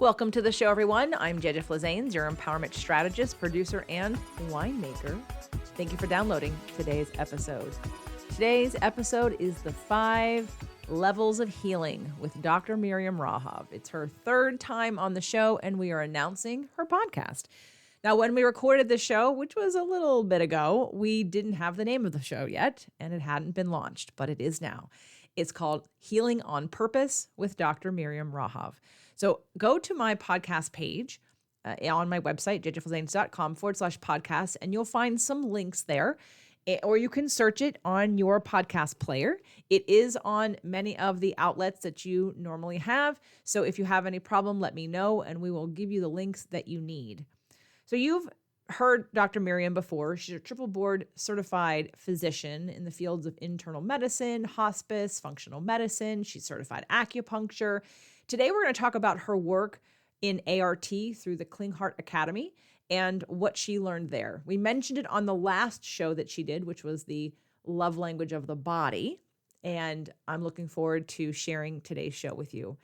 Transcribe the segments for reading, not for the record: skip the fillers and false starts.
Welcome to the show, everyone. I'm Jeja Flazanes, your empowerment strategist, producer, and winemaker. Thank you for downloading today's episode. Today's episode is the 5 levels of healing with Dr. Miriam Rahav. It's her third time on the show, and we are announcing her podcast. Now, when we recorded the show, which was a little bit ago, we didn't have the name of the show yet, and it hadn't been launched, but it is now. It's called Healing on Purpose with Dr. Miriam Rahav. So go to my podcast page on my website, jejaflazanes.com/podcast, and you'll find some links there, or you can search it on your podcast player. It is on many of the outlets that you normally have. So if you have any problem, let me know, and we will give you the links that you need. So you've heard Dr. Miriam before. She's a triple board certified physician in the fields of internal medicine, hospice, functional medicine. She's certified acupuncture. Today, we're going to talk about her work in ART through the Klinghardt Academy and what she learned there. We mentioned it on the last show that she did, which was the love language of the body. And I'm looking forward to sharing today's show with you.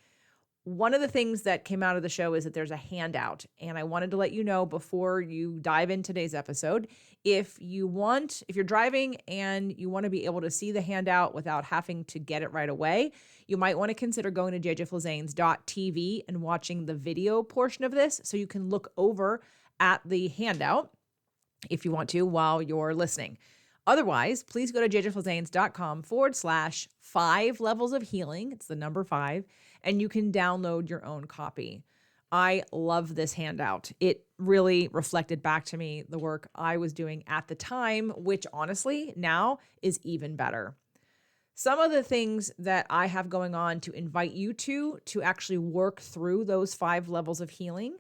One of the things that came out of the show is that there's a handout, and I wanted to let you know before you dive in today's episode, if you're driving and you want to be able to see the handout without having to get it right away, you might want to consider going to jejaflazanes.tv and watching the video portion of this so you can look over at the handout if you want to while you're listening. Otherwise, please go to jejaflazanes.com/5 levels of healing. It's the number 5, and you can download your own copy. I love this handout. It really reflected back to me the work I was doing at the time, which honestly now is even better. Some of the things that I have going on to invite you to actually work through those 5 levels of healing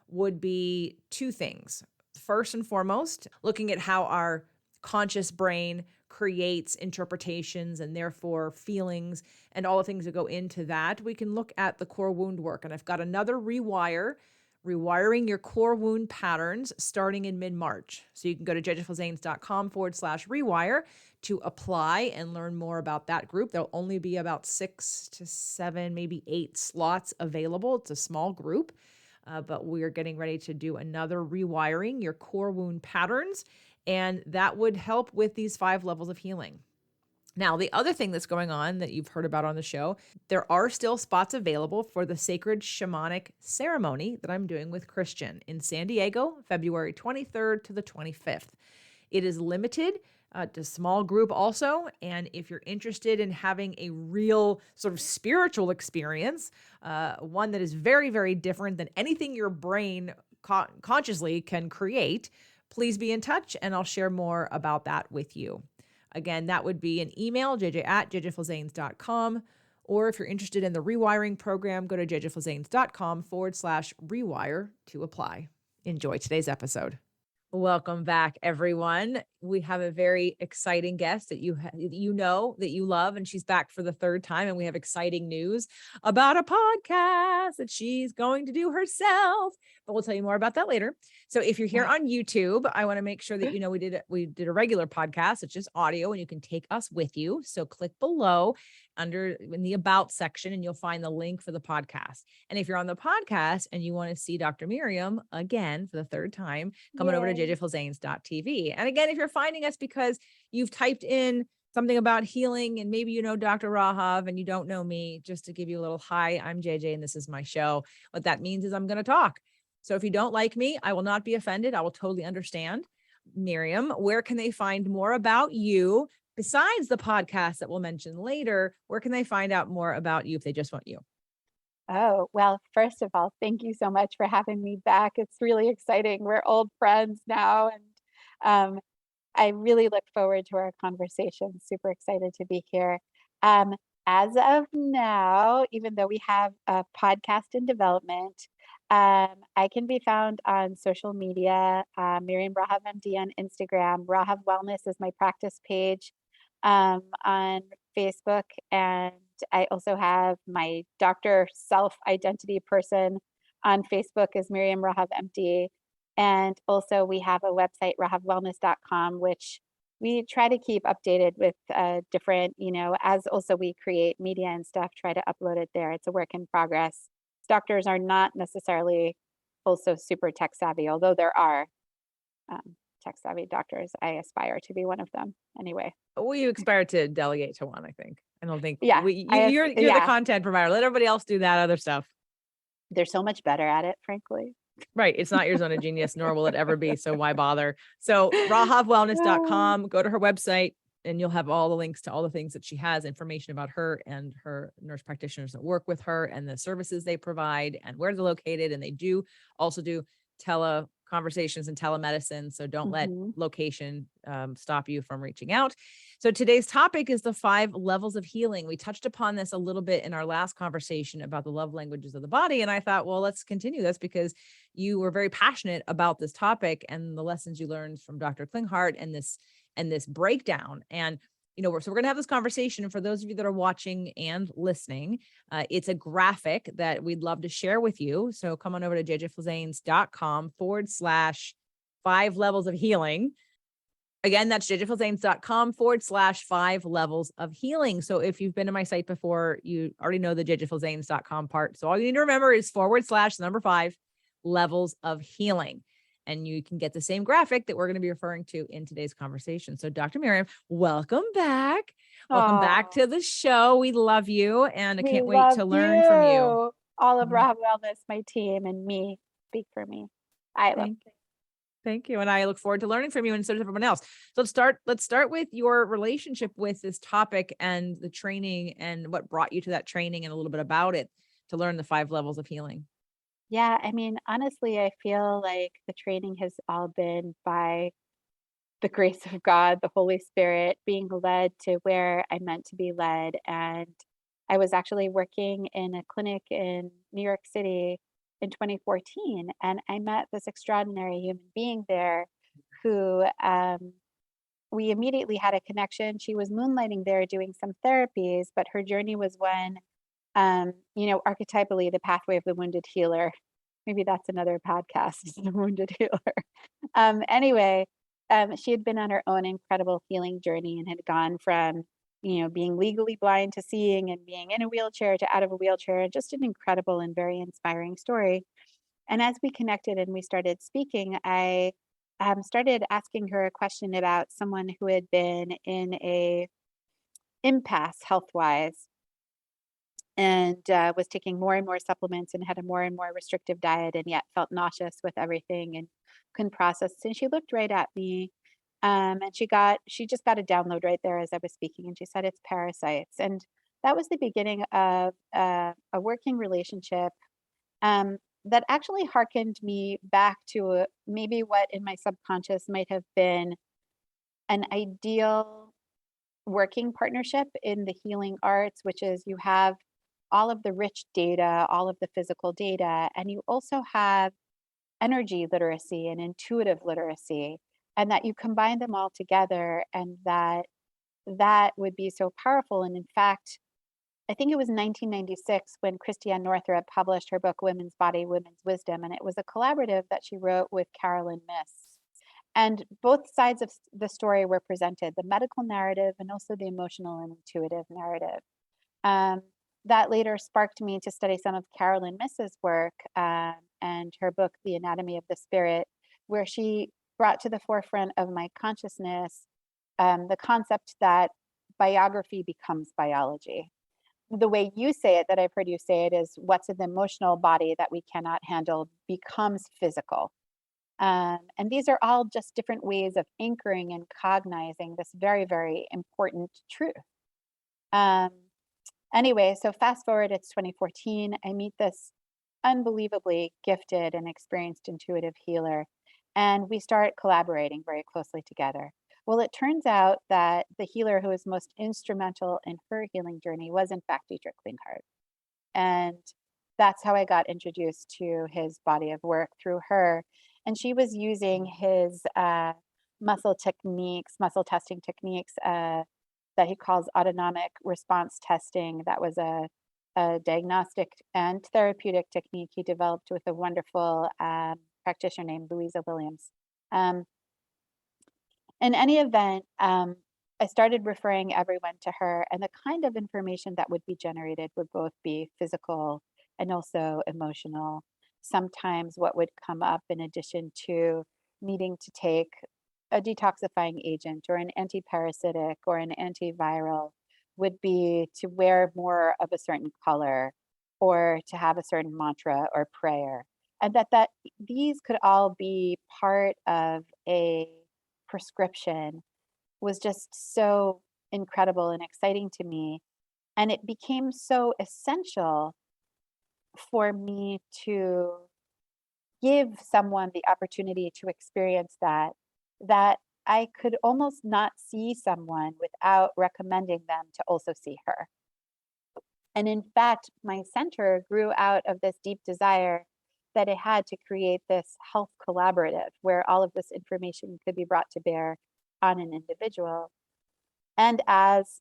would be 2 things. First and foremost, looking at how our conscious brain creates interpretations and therefore feelings and all the things that go into that. We can look at the core wound work. And I've got another rewiring your core wound patterns starting in mid-March. So you can go to jejaflazanes.com/rewire to apply and learn more about that group. There'll only be about 6 to 7, maybe 8 slots available. It's a small group, but we are getting ready to do another rewiring your core wound patterns. And that would help with these 5 levels of healing. Now, the other thing that's going on that you've heard about on the show, there are still spots available for the Sacred Shamanic Ceremony that I'm doing with Christian in San Diego, February 23rd to the 25th. It is limited to small group also. And if you're interested in having a real sort of spiritual experience, one that is very, very different than anything your brain consciously can create, please be in touch, and I'll share more about that with you. Again, that would be an email, jj@jejaflazanes.com, or if you're interested in the rewiring program, go to jejaflazanes.com/rewire to apply. Enjoy today's episode. Welcome back, everyone. We have a very exciting guest that you know that you love, and she's back for the 3rd time, and we have exciting news about a podcast that she's going to do herself, but we'll tell you more about that later. So if you're here on YouTube, I want to make sure that you know we did a regular podcast. It's just audio, and you can take us with you. So click below in the About section, and you'll find the link for the podcast. And if you're on the podcast and you want to see Dr. Miriam again for the 3rd time, come on over to jejaflazanes.tv. And again, if you're finding us because you've typed in something about healing and maybe you know Dr. Rahav and you don't know me, just to give you a little hi, I'm JJ and this is my show. What that means is I'm going to talk. So if you don't like me, I will not be offended. I will totally understand. Miriam, where can they find more about you besides the podcast that we'll mention later? Where can they find out more about you if they just want you? Oh, well, first of all, thank you so much for having me back. It's really exciting. We're old friends now, and I really look forward to our conversation. Super excited to be here. As of now, even though we have a podcast in development, I can be found on social media, Miriam Rahav MD on Instagram. Rahav Wellness is my practice page on Facebook. And I also have my doctor self-identity person on Facebook is Miriam Rahav MD. And also we have a website, rahavwellness.com, which we try to keep updated with different, as also we create media and stuff, try to upload it there. It's a work in progress. doctors are not necessarily also super tech savvy, although there are tech savvy doctors. I aspire to be one of them anyway. Well, you aspire to delegate to one, I think. I don't think Yeah, you're the content provider. Let everybody else do that other stuff. they're so much better at it, frankly. Right. It's not your zone of genius, nor will it ever be. So why bother? So rahavwellness.com, go to her website and you'll have all the links to all the things that she has, information about her and her nurse practitioners that work with her and the services they provide and where they're located. And they do also do teleconversations and telemedicine. So don't let location stop you from reaching out. So today's topic is the 5 levels of healing. We touched upon this a little bit in our last conversation about the love languages of the body. And I thought, well, let's continue this because you were very passionate about this topic and the lessons you learned from Dr. Klinghardt and this breakdown. And so we're going to have this conversation. And for those of you that are watching and listening, it's a graphic that we'd love to share with you. So come on over to jjflazanes.com/5 levels of healing. Again, that's jjflazanes.com/5 levels of healing. So if you've been to my site before, you already know the jjflazanes.com part. So all you need to remember is /5 levels of healing. And you can get the same graphic that we're going to be referring to in today's conversation. So Dr. Miriam, welcome back. Welcome back to the show. We love you. And I can't wait to learn from you. All of Rahav Wellness, my team and me, speak for me. Thank you. And I look forward to learning from you and so does everyone else. So let's start with your relationship with this topic and the training and what brought you to that training and a little bit about it to learn the 5 levels of healing. Yeah, I mean, honestly, I feel like the training has all been by the grace of God, the Holy Spirit, being led to where I'm meant to be led. And I was actually working in a clinic in New York City in 2014, and I met this extraordinary human being there who we immediately had a connection. She was moonlighting there doing some therapies, but her journey was one archetypally, the pathway of the wounded healer. Maybe that's another podcast, the wounded healer. Anyway, she had been on her own incredible healing journey and had gone from, being legally blind to seeing and being in a wheelchair to out of a wheelchair, and just an incredible and very inspiring story. And as we connected and we started speaking, I started asking her a question about someone who had been in a impasse health-wise and was taking more and more supplements and had a more and more restrictive diet and yet felt nauseous with everything and couldn't process. And she looked right at me and she just got a download right there as I was speaking. And she said, it's parasites. And that was the beginning of a working relationship that actually hearkened me back to maybe what in my subconscious might have been an ideal working partnership in the healing arts, which is you have all of the rich data, all of the physical data, and you also have energy literacy and intuitive literacy, and that you combine them all together, and that would be so powerful. And in fact, I think it was 1996 when Christiane Northrup published her book, Women's Body, Women's Wisdom, and it was a collaborative that she wrote with Carolyn Myss. And both sides of the story were presented, the medical narrative and also the emotional and intuitive narrative. That later sparked me to study some of Carolyn Myss's work and her book, The Anatomy of the Spirit, where she brought to the forefront of my consciousness the concept that biography becomes biology. The way you say it, that I've heard you say it, is what's in the emotional body that we cannot handle becomes physical. And these are all just different ways of anchoring and cognizing this very, very important truth. Anyway, so fast forward, it's 2014. I meet this unbelievably gifted and experienced intuitive healer, and we start collaborating very closely together. Well, it turns out that the healer who was most instrumental in her healing journey was, in fact, Dietrich Klinghardt. And that's how I got introduced to his body of work through her. And she was using his muscle testing techniques that he calls autonomic response testing. That was a diagnostic and therapeutic technique he developed with a wonderful practitioner named Louisa Williams. In any event, I started referring everyone to her, and the kind of information that would be generated would both be physical and also emotional. Sometimes what would come up in addition to needing to take a detoxifying agent or an antiparasitic or an antiviral would be to wear more of a certain color or to have a certain mantra or prayer. And that these could all be part of a prescription was just so incredible and exciting to me. And it became so essential for me to give someone the opportunity to experience that I could almost not see someone without recommending them to also see her. And in fact, my center grew out of this deep desire that it had to create this health collaborative where all of this information could be brought to bear on an individual. And as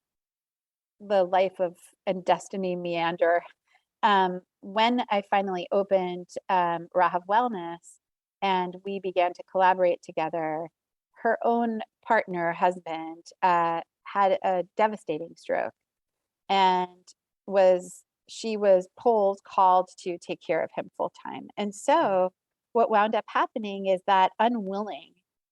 the life of and destiny meander, when I finally opened Rahav Wellness and we began to collaborate together, her own partner, husband, had a devastating stroke and she was called to take care of him full time. And so what wound up happening is that, unwilling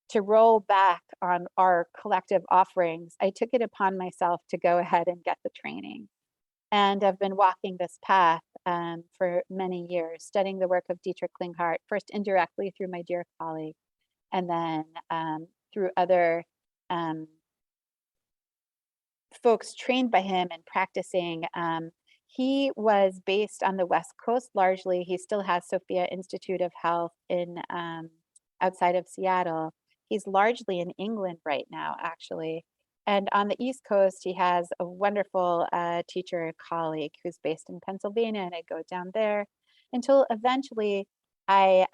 to roll back on our collective offerings, I took it upon myself to go ahead and get the training. And I've been walking this path for many years, studying the work of Dietrich Klinghardt, first indirectly through my dear colleague, and then through other folks trained by him and practicing. He was based on the West Coast largely. He still has Sophia Institute of Health in outside of Seattle. He's largely in England right now, actually. And on the East Coast, he has a wonderful teacher colleague who's based in Pennsylvania, and I go down there until eventually I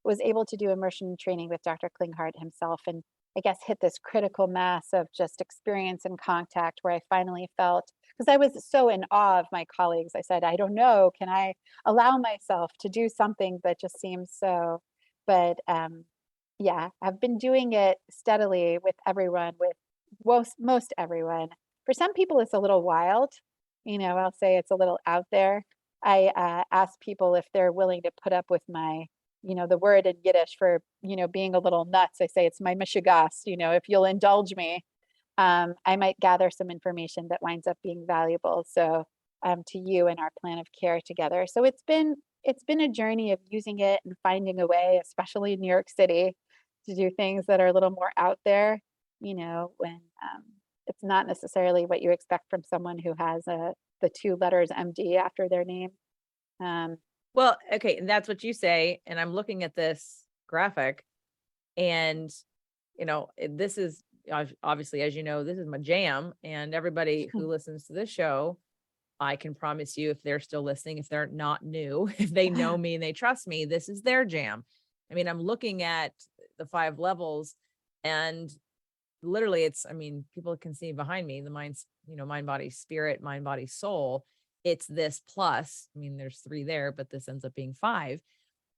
was able to do immersion training with Dr. Klinghardt himself, and I guess hit this critical mass of just experience and contact where I finally felt, because I was so in awe of my colleagues, I said, I don't know, can I allow myself to do something that just seems so, but yeah, I've been doing it steadily with everyone, with most everyone. For some people, it's a little wild. I'll say it's a little out there. I ask people if they're willing to put up with my, the word in Yiddish for, being a little nuts. I say it's my mishigas, if you'll indulge me, I might gather some information that winds up being valuable. So to you and our plan of care together. So it's been a journey of using it and finding a way, especially in New York City, to do things that are a little more out there, when it's not necessarily what you expect from someone who has the two letters MD after their name. Well, okay, and that's what you say. And I'm looking at this graphic, and this is obviously, as you know, this is my jam. And everybody who listens to this show, I can promise you, if they're still listening, if they're not new, if they know me and they trust me, this is their jam. I mean, I'm looking at the 5 levels, and literally people can see behind me, the mind's, mind, body, spirit, mind, body, soul. It's this plus, there's 3 there, but this ends up being 5.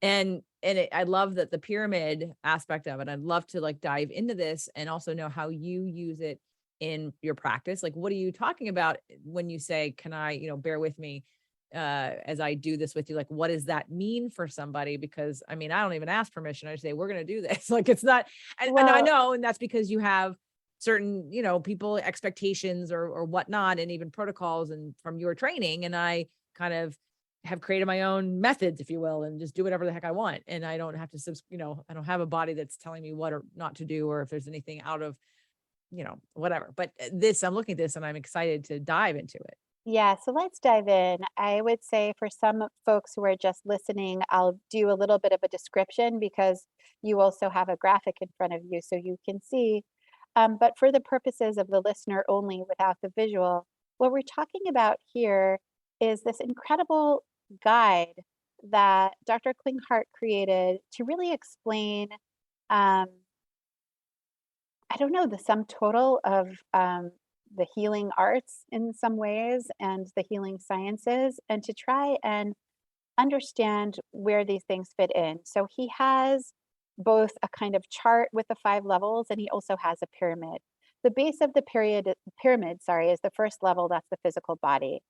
And I love that the pyramid aspect of it. I'd love to dive into this and also know how you use it in your practice. Like, what are you talking about when you say, can I, bear with me as I do this with you? Like, what does that mean for somebody? Because I don't even ask permission. I just say, we're going to do this. Like, it's not, and I know, and that's because you have certain, people expectations or whatnot, and even protocols and from your training. And I kind of have created my own methods, if you will, and just do whatever the heck I want. And I don't have to, I don't have a body that's telling me what or not to do, or if there's anything out of, whatever. But I'm looking at this and I'm excited to dive into it. Yeah, so let's dive in. I would say for some folks who are just listening, I'll do a little bit of a description because you also have a graphic in front of you so you can see. But for the purposes of the listener only without the visual, what we're talking about here is this incredible guide that Dr. Klinghardt created to really explain, I don't know, the sum total of the healing arts in some ways and the healing sciences, and to try and understand where these things fit in. So he has both a kind of chart with the 5 levels, and he also has a pyramid. The base of the pyramid, is the first level, that's the physical body.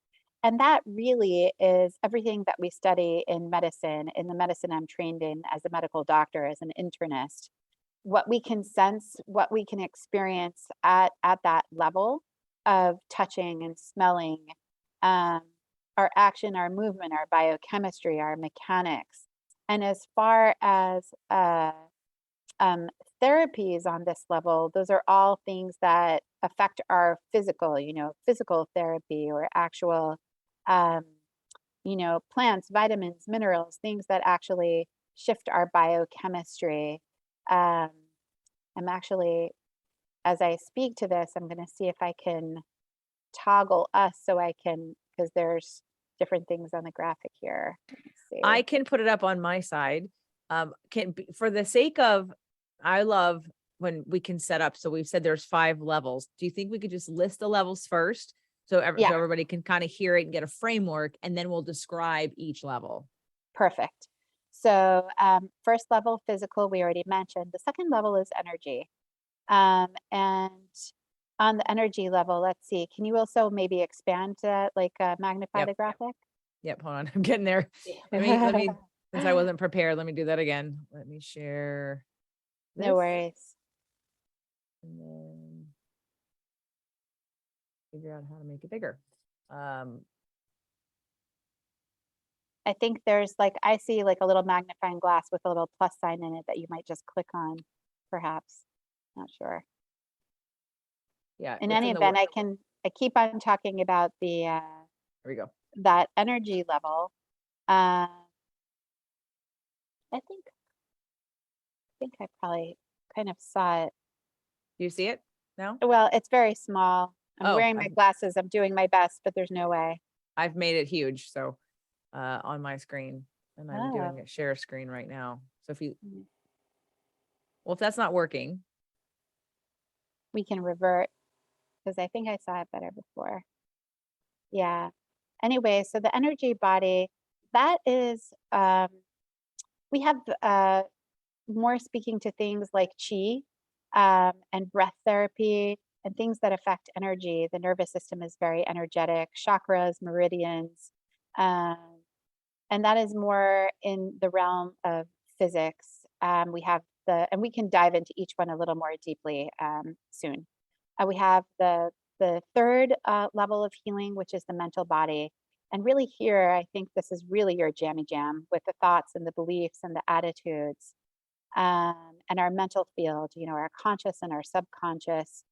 And that really is everything that we study in medicine, in the medicine I'm trained in as a medical doctor, as an internist. What we can sense, what we can experience at that level of touching and smelling, um, our action, our movement, our biochemistry, our mechanics. And as far as um, therapies on this level, those are all things that affect our physical, physical therapy or actual, um, plants, vitamins, minerals, things that actually shift our biochemistry. Um, I'm actually, as I speak to this, I'm going to see if I can toggle us so I can, because there's different things on the graphic here. Let's see. I can put it up on my side. For the sake of, I love when we can set up. So we've said there's 5 levels. Do you think we could just list the levels first? So Yeah, everybody can kind of hear it and get a framework, and then we'll describe each level. perfect. So first level, physical, we already mentioned. The second level is energy. And on the energy level, let's see, can you also maybe expand to magnify Yep. the graphic? Yep. Hold on. I'm getting there. Let me, since I wasn't prepared, let me do that again. Let me share this. No worries. And then figure out how to make it bigger. I think there's I see like a little magnifying glass with a little plus sign in it that you might just click on, perhaps. Not sure. Yeah. In any event, I keep on talking about Here we go. that energy level. I think I probably kind of saw it. Do you see it now? Well, it's very small. I'm Oh, wearing my glasses. I'm doing my best, but there's no way. I've made it huge. So on my screen, and I'm doing Oh. a share screen right now. So Mm. if that's not working, We can revert because I think I saw it better before. Yeah. Anyway, so the energy body, that is, we have more speaking to things like chi and breath therapy and things that affect energy. The nervous system is very energetic, chakras, meridians. Um, and that is more in the realm of physics. We have and we can dive into each one a little more deeply soon. We have the third level of healing, which is the mental body. And really here, I think this is really your jammy jam with the thoughts and the beliefs and the attitudes and our mental field, our conscious and our subconscious,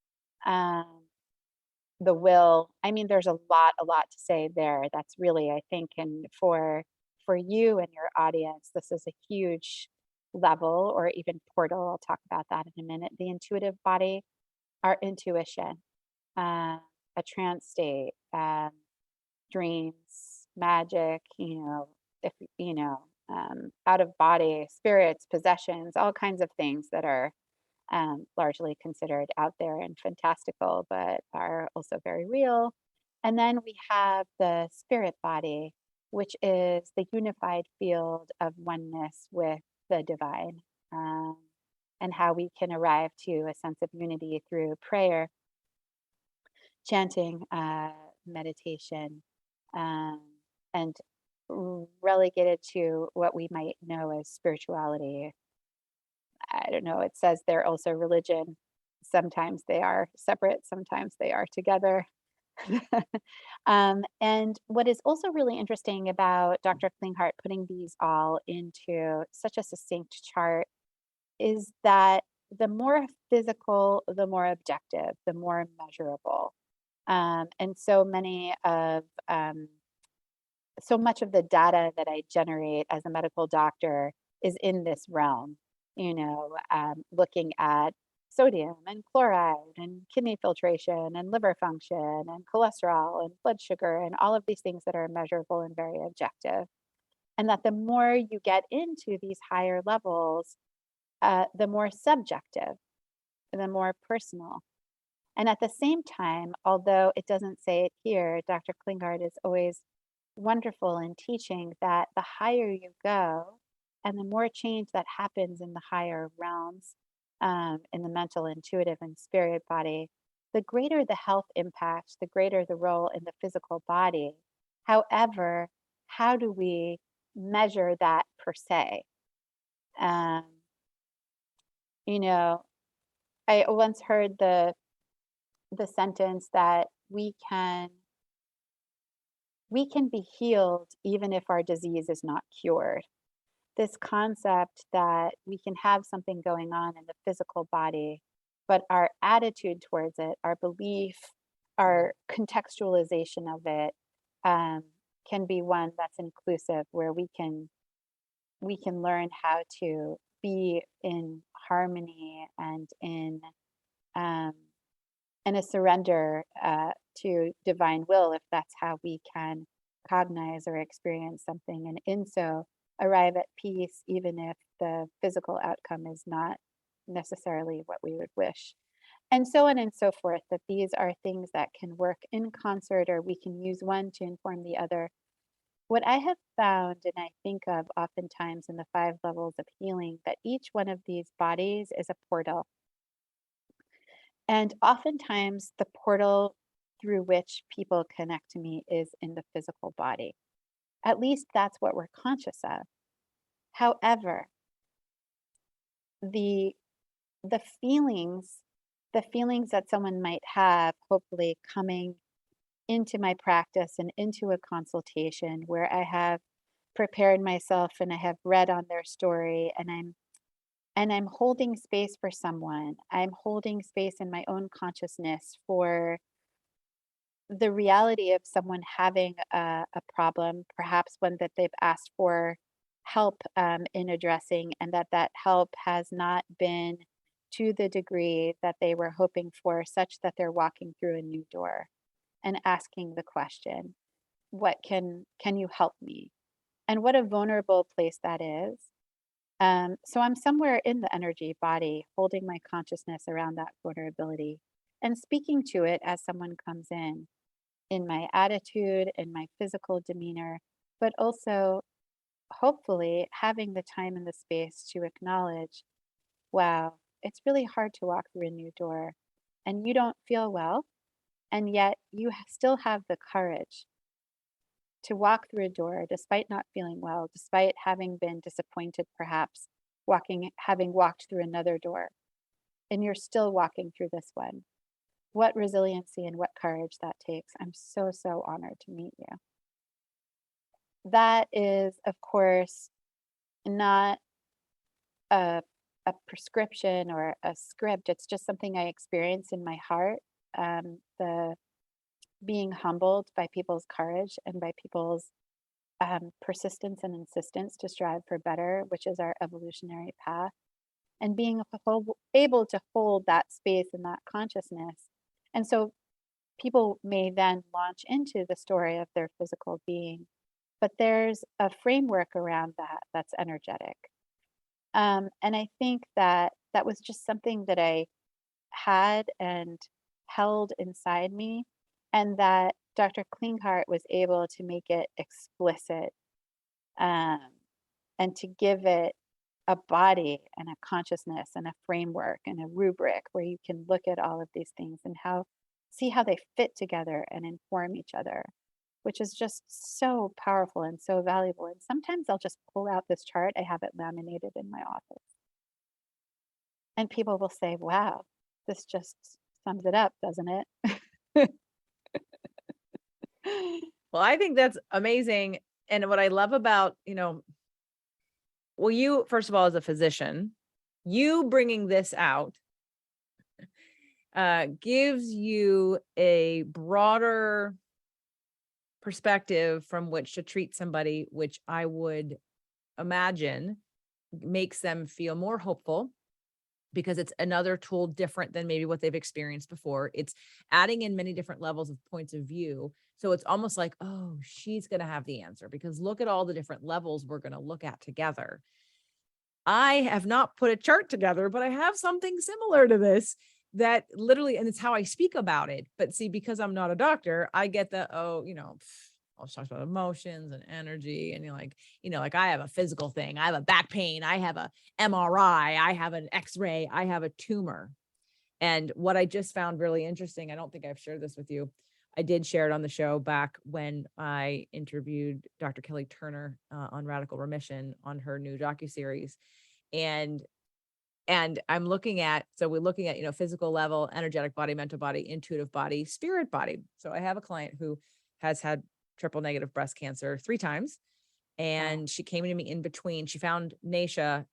um, the will. I mean, there's a lot to say there. That's really, I think, and for you and your audience, this is a huge level or even portal. I'll talk about that in a minute. The intuitive body, our intuition, uh, a trance state, dreams, magic, if out of body, spirits, possessions, all kinds of things that are largely considered out there and fantastical, but are also very real. And then we have the spirit body, which is the unified field of oneness with the divine, and how we can arrive to a sense of unity through prayer, chanting, meditation, um, and relegated to what we might know as spirituality. I don't know. It says they're also religion. Sometimes they are separate, sometimes they are together. And what is also really interesting about Dr. Klinghardt putting these all into such a succinct chart is that the more physical, the more objective, the more measurable. And so much of the data that I generate as a medical doctor is in this realm, looking at sodium and chloride and kidney filtration and liver function and cholesterol and blood sugar and all of these things that are measurable and very objective. And that the more you get into these higher levels, the more subjective, the more personal. And at the same time, although it doesn't say it here, Dr. Klinghardt is always wonderful in teaching that the higher you go and the more change that happens in the higher realms, in the mental, intuitive, and spirit body, the greater the health impact, the greater the role in the physical body. However, how do we measure that per se? Um, you know, I once heard the sentence that we can be healed even if our disease is not cured. This concept that we can have something going on in the physical body, but our attitude towards it, our belief, our contextualization of it, um, can be one that's inclusive, where we can learn how to be in harmony and um, in a surrender to divine will, if that's how we can cognize or experience something, and in so arrive at peace, even if the physical outcome is not necessarily what we would wish. And so on and so forth, that these are things that can work in concert, or we can use one to inform the other. What I have found, and I think of oftentimes in the 5 levels of healing, that each one of these bodies is a portal. And oftentimes, the portal through which people connect to me is in the physical body. At least that's what we're conscious of. However, the the feelings, the feelings that someone might have, hopefully coming into my practice and into a consultation where I have prepared myself and I have read on their story, and I'm holding space for someone. I'm holding space in my own consciousness for the reality of someone having a problem, perhaps one that they've asked for help in addressing, and that help has not been to the degree that they were hoping for, such that they're walking through a new door and asking the question, "What can you help me?" And what a vulnerable place that is. So I'm somewhere in the energy body, holding my consciousness around that vulnerability and speaking to it as someone comes in my attitude, in my physical demeanor, but also hopefully having the time and the space to acknowledge, wow, it's really hard to walk through a new door and you don't feel well, and yet you still have the courage to walk through a door despite not feeling well, despite having been disappointed, perhaps having walked through another door, and you're still walking through this one. What resiliency and what courage that takes. I'm so, so honored to meet you. That is, of course, not a, a prescription or a script. It's just something I experience in my heart. The being humbled by people's courage and by people's persistence and insistence to strive for better, which is our evolutionary path, and being able to hold that space and that consciousness. And so people may then launch into the story of their physical being, but there's a framework around that that's energetic. And I think that that was just something that I had and held inside me, and that Dr. Klinghardt was able to make it explicit, um, and to give it a body and a consciousness and a framework and a rubric where you can look at all of these things and see how they fit together and inform each other, which is just so powerful and so valuable. And sometimes I'll just pull out this chart. I have it laminated in my office. And people will say, wow, this just sums it up, doesn't it? Well, I think that's amazing. And what I love about, well, you, first of all, as a physician, you bringing this out gives you a broader perspective from which to treat somebody, which I would imagine makes them feel more hopeful, because it's another tool different than maybe what they've experienced before. It's adding in many different levels of points of view. So it's almost like, oh, she's going to have the answer, because look at all the different levels we're going to look at together. I have not put a chart together, but I have something similar to this that literally, and it's how I speak about it. But see, because I'm not a doctor, I get the, I'll talk about emotions and energy. And you're like, like I have a physical thing. I have a back pain. I have a MRI. I have an X-ray. I have a tumor. And what I just found really interesting, I don't think I've shared this with you. I did share it on the show back when I interviewed Dr. Kelly Turner on Radical Remission on her new docuseries. And I'm looking at, so we're looking at, physical level, energetic body, mental body, intuitive body, spirit body. So I have a client who has had triple negative breast cancer 3 times. And she came to me in between. She found Nasha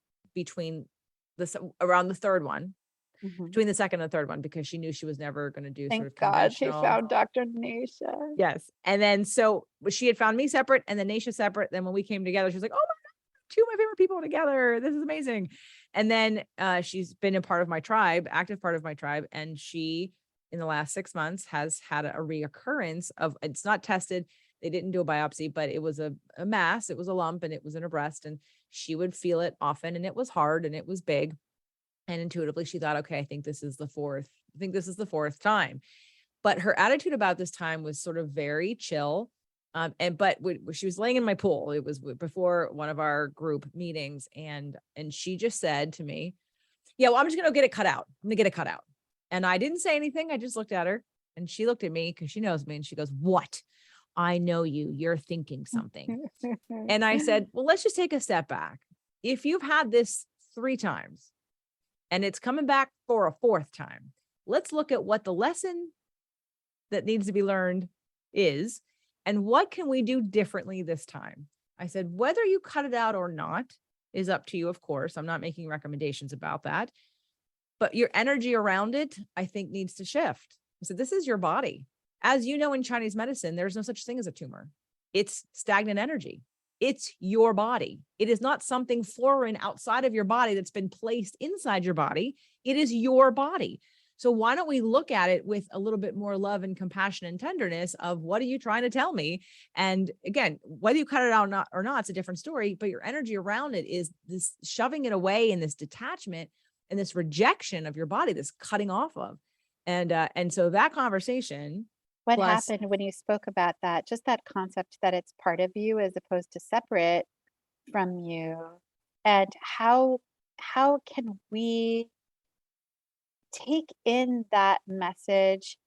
around the third one, between the second and the third one, because she knew she was never going to do Thank sort of God she conventional. found Dr. Nasha. Yes. And then, so she had found me separate and then Nasha separate. Then when we came together, she was like, oh my God, 2 of my favorite people together. This is amazing. And then she's been a part of my tribe, active part of my tribe. And she, in the last 6 months, has had a reoccurrence of, it's not tested. They didn't do a biopsy, but it was a mass. It was a lump and it was in her breast. And she would feel it often and it was hard and it was big. And intuitively she thought, okay, I think this is the fourth time. But her attitude about this time was sort of very chill. But she was laying in my pool. It was before one of our group meetings. And she just said to me, yeah, well, I'm just going to get it cut out. I'm going to get it cut out. And I didn't say anything. I just looked at her and she looked at me because she knows me. And she goes, what? I know you. You're thinking something. And I said, well, let's just take a step back. If you've had this 3 times and it's coming back for a 4th time, let's look at what the lesson that needs to be learned is, and what can we do differently this time? I said, whether you cut it out or not is up to you, of course. I'm not making recommendations about that, but your energy around it, I think, needs to shift. I said, this is your body. As you know, in Chinese medicine, there's no such thing as a tumor. It's stagnant energy. It's your body. It is not something foreign outside of your body that's been placed inside your body. It is your body. So why don't we look at it with a little bit more love and compassion and tenderness of, what are you trying to tell me? And again, whether you cut it out or not, it's a different story, but your energy around it is this shoving it away and this detachment and this rejection of your body, this cutting off of. And so that conversation. What happened when you spoke about that? Just that concept that it's part of you as opposed to separate from you. And how can we take in that message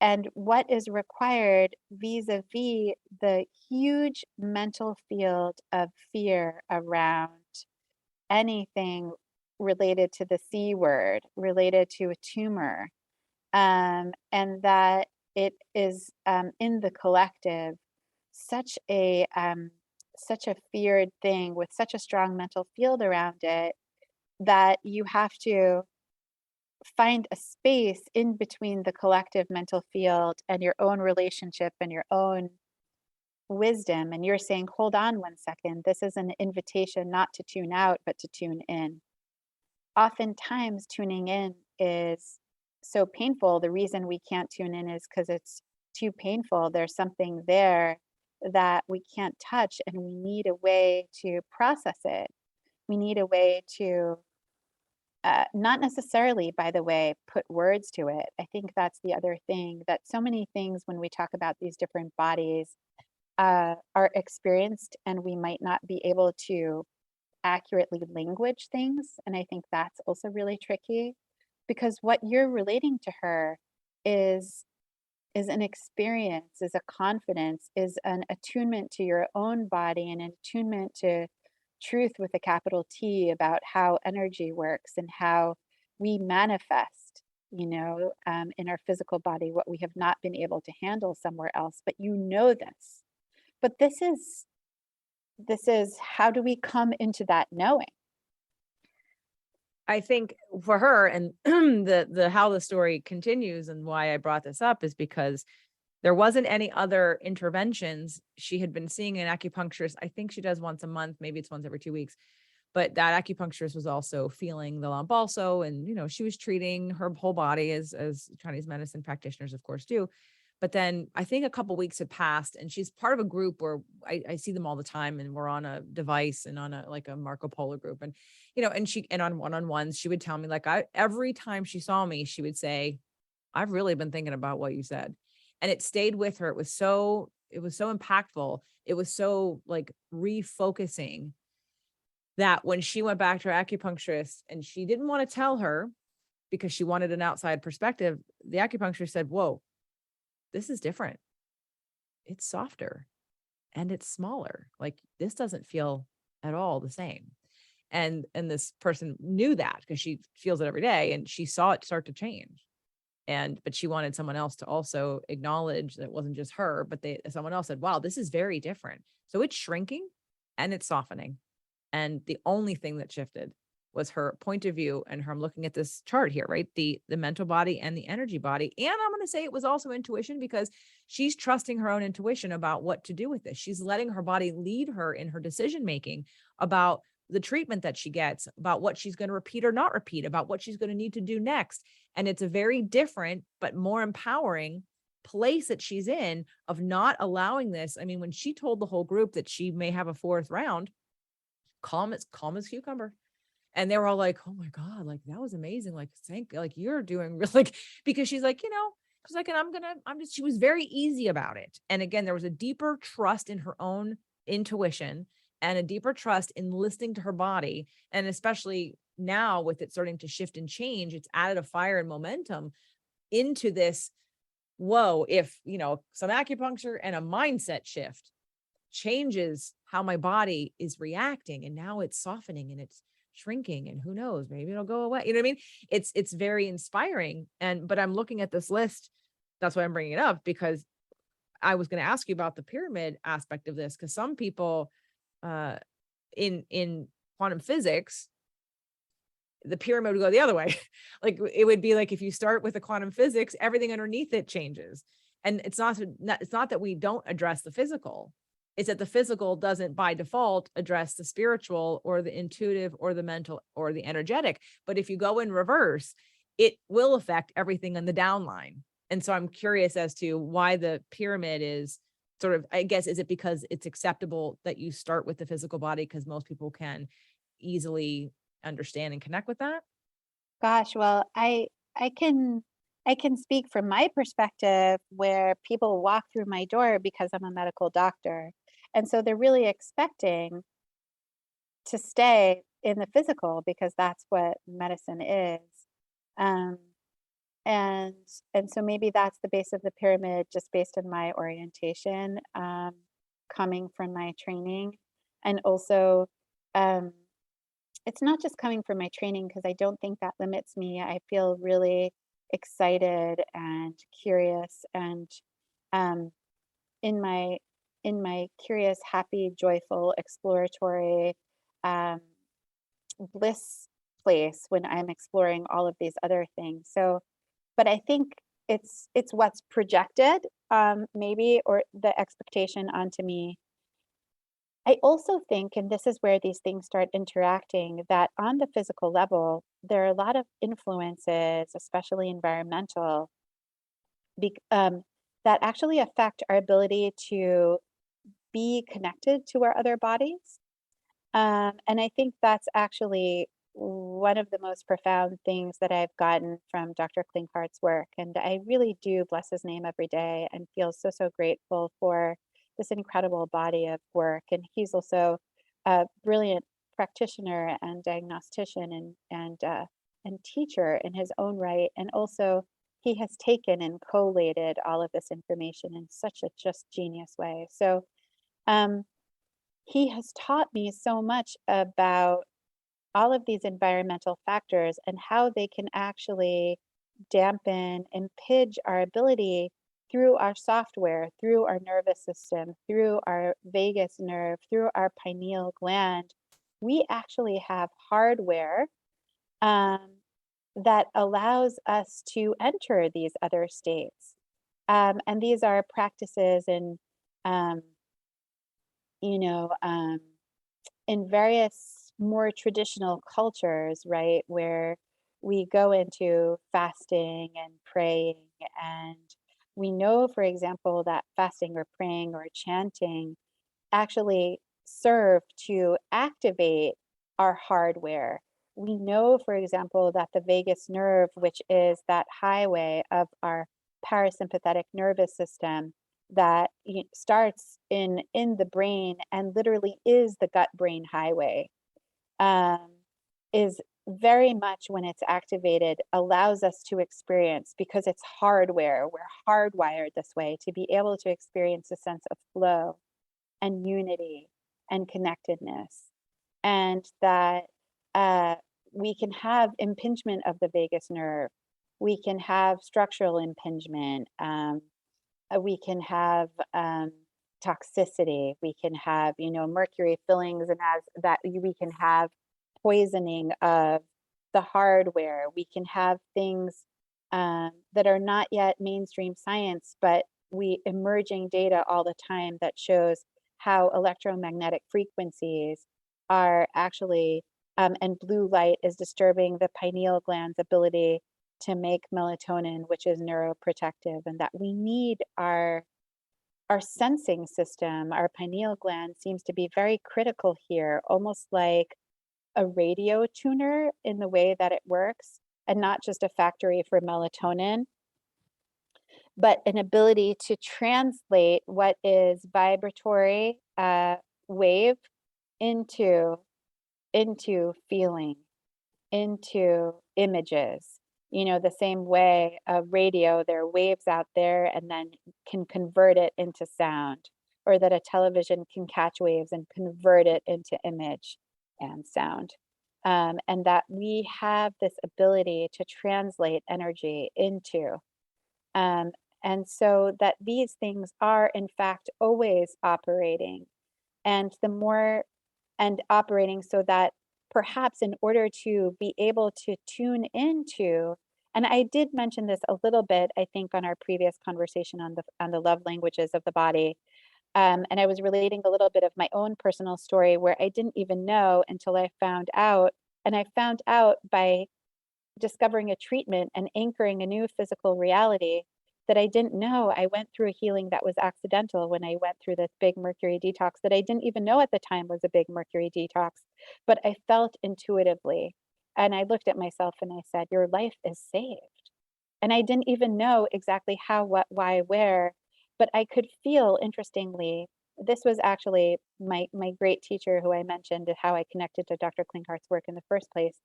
and what is required vis-a-vis the huge mental field of fear around anything related to the C word, related to a tumor, and that it is in the collective such a feared thing with such a strong mental field around it that you have to find a space in between the collective mental field and your own relationship and your own wisdom. And you're saying, hold on 1 second, this is an invitation not to tune out, but to tune in. Oftentimes tuning in is so painful. The reason we can't tune in is because it's too painful. There's something there that we can't touch, and we need a way to process it. We need a way to not necessarily, by the way, put words to it. I think that's the other thing, that so many things when we talk about these different bodies are experienced, and we might not be able to accurately language things. And I think that's also really tricky, because what you're relating to her is an experience, is a confidence, is an attunement to your own body, and an attunement to truth with a capital T about how energy works and how we manifest, in our physical body, what we have not been able to handle somewhere else. But this. But this is how do we come into that knowing? I think for her, and the how the story continues and why I brought this up is because there wasn't any other interventions. She had been seeing an acupuncturist. I think she does once a month, maybe it's once every 2 weeks. But that acupuncturist was also feeling the lump also. And, she was treating her whole body as Chinese medicine practitioners, of course, do. But then I think a couple of weeks had passed, and she's part of a group where I see them all the time, and we're on a device and on a Marco Polo group. And, and on one-on-ones, she would tell me, every time she saw me, she would say, I've really been thinking about what you said. And it stayed with her. It was so impactful. It was so refocusing that when she went back to her acupuncturist, and she didn't want to tell her because she wanted an outside perspective, the acupuncturist said, whoa, this is different. It's softer and it's smaller. Like this doesn't feel at all the same. And this person knew that because she feels it every day and she saw it start to change. But she wanted someone else to also acknowledge that it wasn't just her, but someone else said, wow, this is very different. So it's shrinking and it's softening. And the only thing that shifted was her point of view and her, I'm looking at this chart here, right? The mental body and the energy body. And I'm going to say it was also intuition because she's trusting her own intuition about what to do with this. She's letting her body lead her in her decision-making about the treatment that she gets, about what she's going to repeat or not repeat, about what she's going to need to do next. And it's a very different, but more empowering place that she's in of not allowing this. I mean, when she told the whole group that she may have a fourth round, calm as cucumber. And they were all like, oh my God, like that was amazing. Like, like you're doing really, like, because she's like, she's like, and she was very easy about it. And again, there was a deeper trust in her own intuition and a deeper trust in listening to her body. And especially now with it starting to shift and change, it's added a fire and momentum into this. Whoa, if, some acupuncture and a mindset shift changes how my body is reacting, and now it's softening and it's shrinking, and who knows, maybe it'll go away. You know what I mean? It's very inspiring. But I'm looking at this list. That's why I'm bringing it up, because I was going to ask you about the pyramid aspect of this, because some people in quantum physics, the pyramid would go the other way. Like it would be like, if you start with the quantum physics, everything underneath it changes. And it's not that we don't address the physical. It's that the physical doesn't by default address the spiritual or the intuitive or the mental or the energetic. But if you go in reverse, it will affect everything on the downline. And so I'm curious as to why the pyramid is sort of, I guess, is it because it's acceptable that you start with the physical body because most people can easily understand and connect with that? Gosh, well, I can speak from my perspective where people walk through my door because I'm a medical doctor. And so they're really expecting to stay in the physical because that's what medicine is. Um, and so maybe that's the base of the pyramid, just based on my orientation, coming from my training. And also, um, it's not just coming from my training, because I don't think that limits me. I feel really excited and curious, and um, in my curious, happy, joyful, exploratory um, bliss place when I'm exploring all of these other things. So, but I think it's what's projected, maybe, or the expectation onto me. I also think, and this is where these things start interacting, that on the physical level, there are a lot of influences, especially environmental, that actually affect our ability to be connected to our other bodies. And I think that's actually one of the most profound things that I've gotten from Dr. Klinghardt's work. And I really do bless his name every day and feel so, so grateful for this incredible body of work. And he's also a brilliant practitioner and diagnostician and teacher in his own right. And also, he has taken and collated all of this information in such a just genius way. So um, he has taught me so much about all of these environmental factors and how they can actually dampen, impinge our ability through our software, through our nervous system, through our vagus nerve, through our pineal gland. We actually have hardware um, that allows us to enter these other states. And these are practices um, you know, um, in various more traditional cultures, right, where we go into fasting and praying, and we know, for example, that fasting or praying or chanting actually serve to activate our hardware. We know, for example, that the vagus nerve, which is that highway of our parasympathetic nervous system that starts in the brain and literally is the gut brain highway, um, is very much, when it's activated, allows us to experience, because it's hardware, we're hardwired this way, to be able to experience a sense of flow and unity and connectedness. And that we can have impingement of the vagus nerve, we can have structural impingement, we can have toxicity, we can have, mercury fillings, and as that we can have poisoning of the hardware. We can have things that are not yet mainstream science, but we emerging data all the time that shows how electromagnetic frequencies are actually, and blue light is disturbing the pineal gland's ability to make melatonin, which is neuroprotective, and that we need our sensing system. Our pineal gland seems to be very critical here, almost like a radio tuner in the way that it works, and not just a factory for melatonin, but an ability to translate what is vibratory wave into feeling, into images. The same way a radio, there are waves out there and then can convert it into sound, or that a television can catch waves and convert it into image and sound. And that we have this ability to translate energy into. And so that these things are, in fact, always operating. And operating so that perhaps, in order to be able to tune into, and I did mention this a little bit, I think, on our previous conversation on the love languages of the body. And I was relating a little bit of my own personal story, where I didn't even know until I found out. And I found out by discovering a treatment and anchoring a new physical reality that I didn't know. I went through a healing that was accidental when I went through this big mercury detox that I didn't even know at the time was a big mercury detox, but I felt intuitively. And I looked at myself and I said, your life is saved. And I didn't even know exactly how, what, why, where, but I could feel, interestingly, this was actually my great teacher who I mentioned, how I connected to Dr. Klinghardt's work in the first place.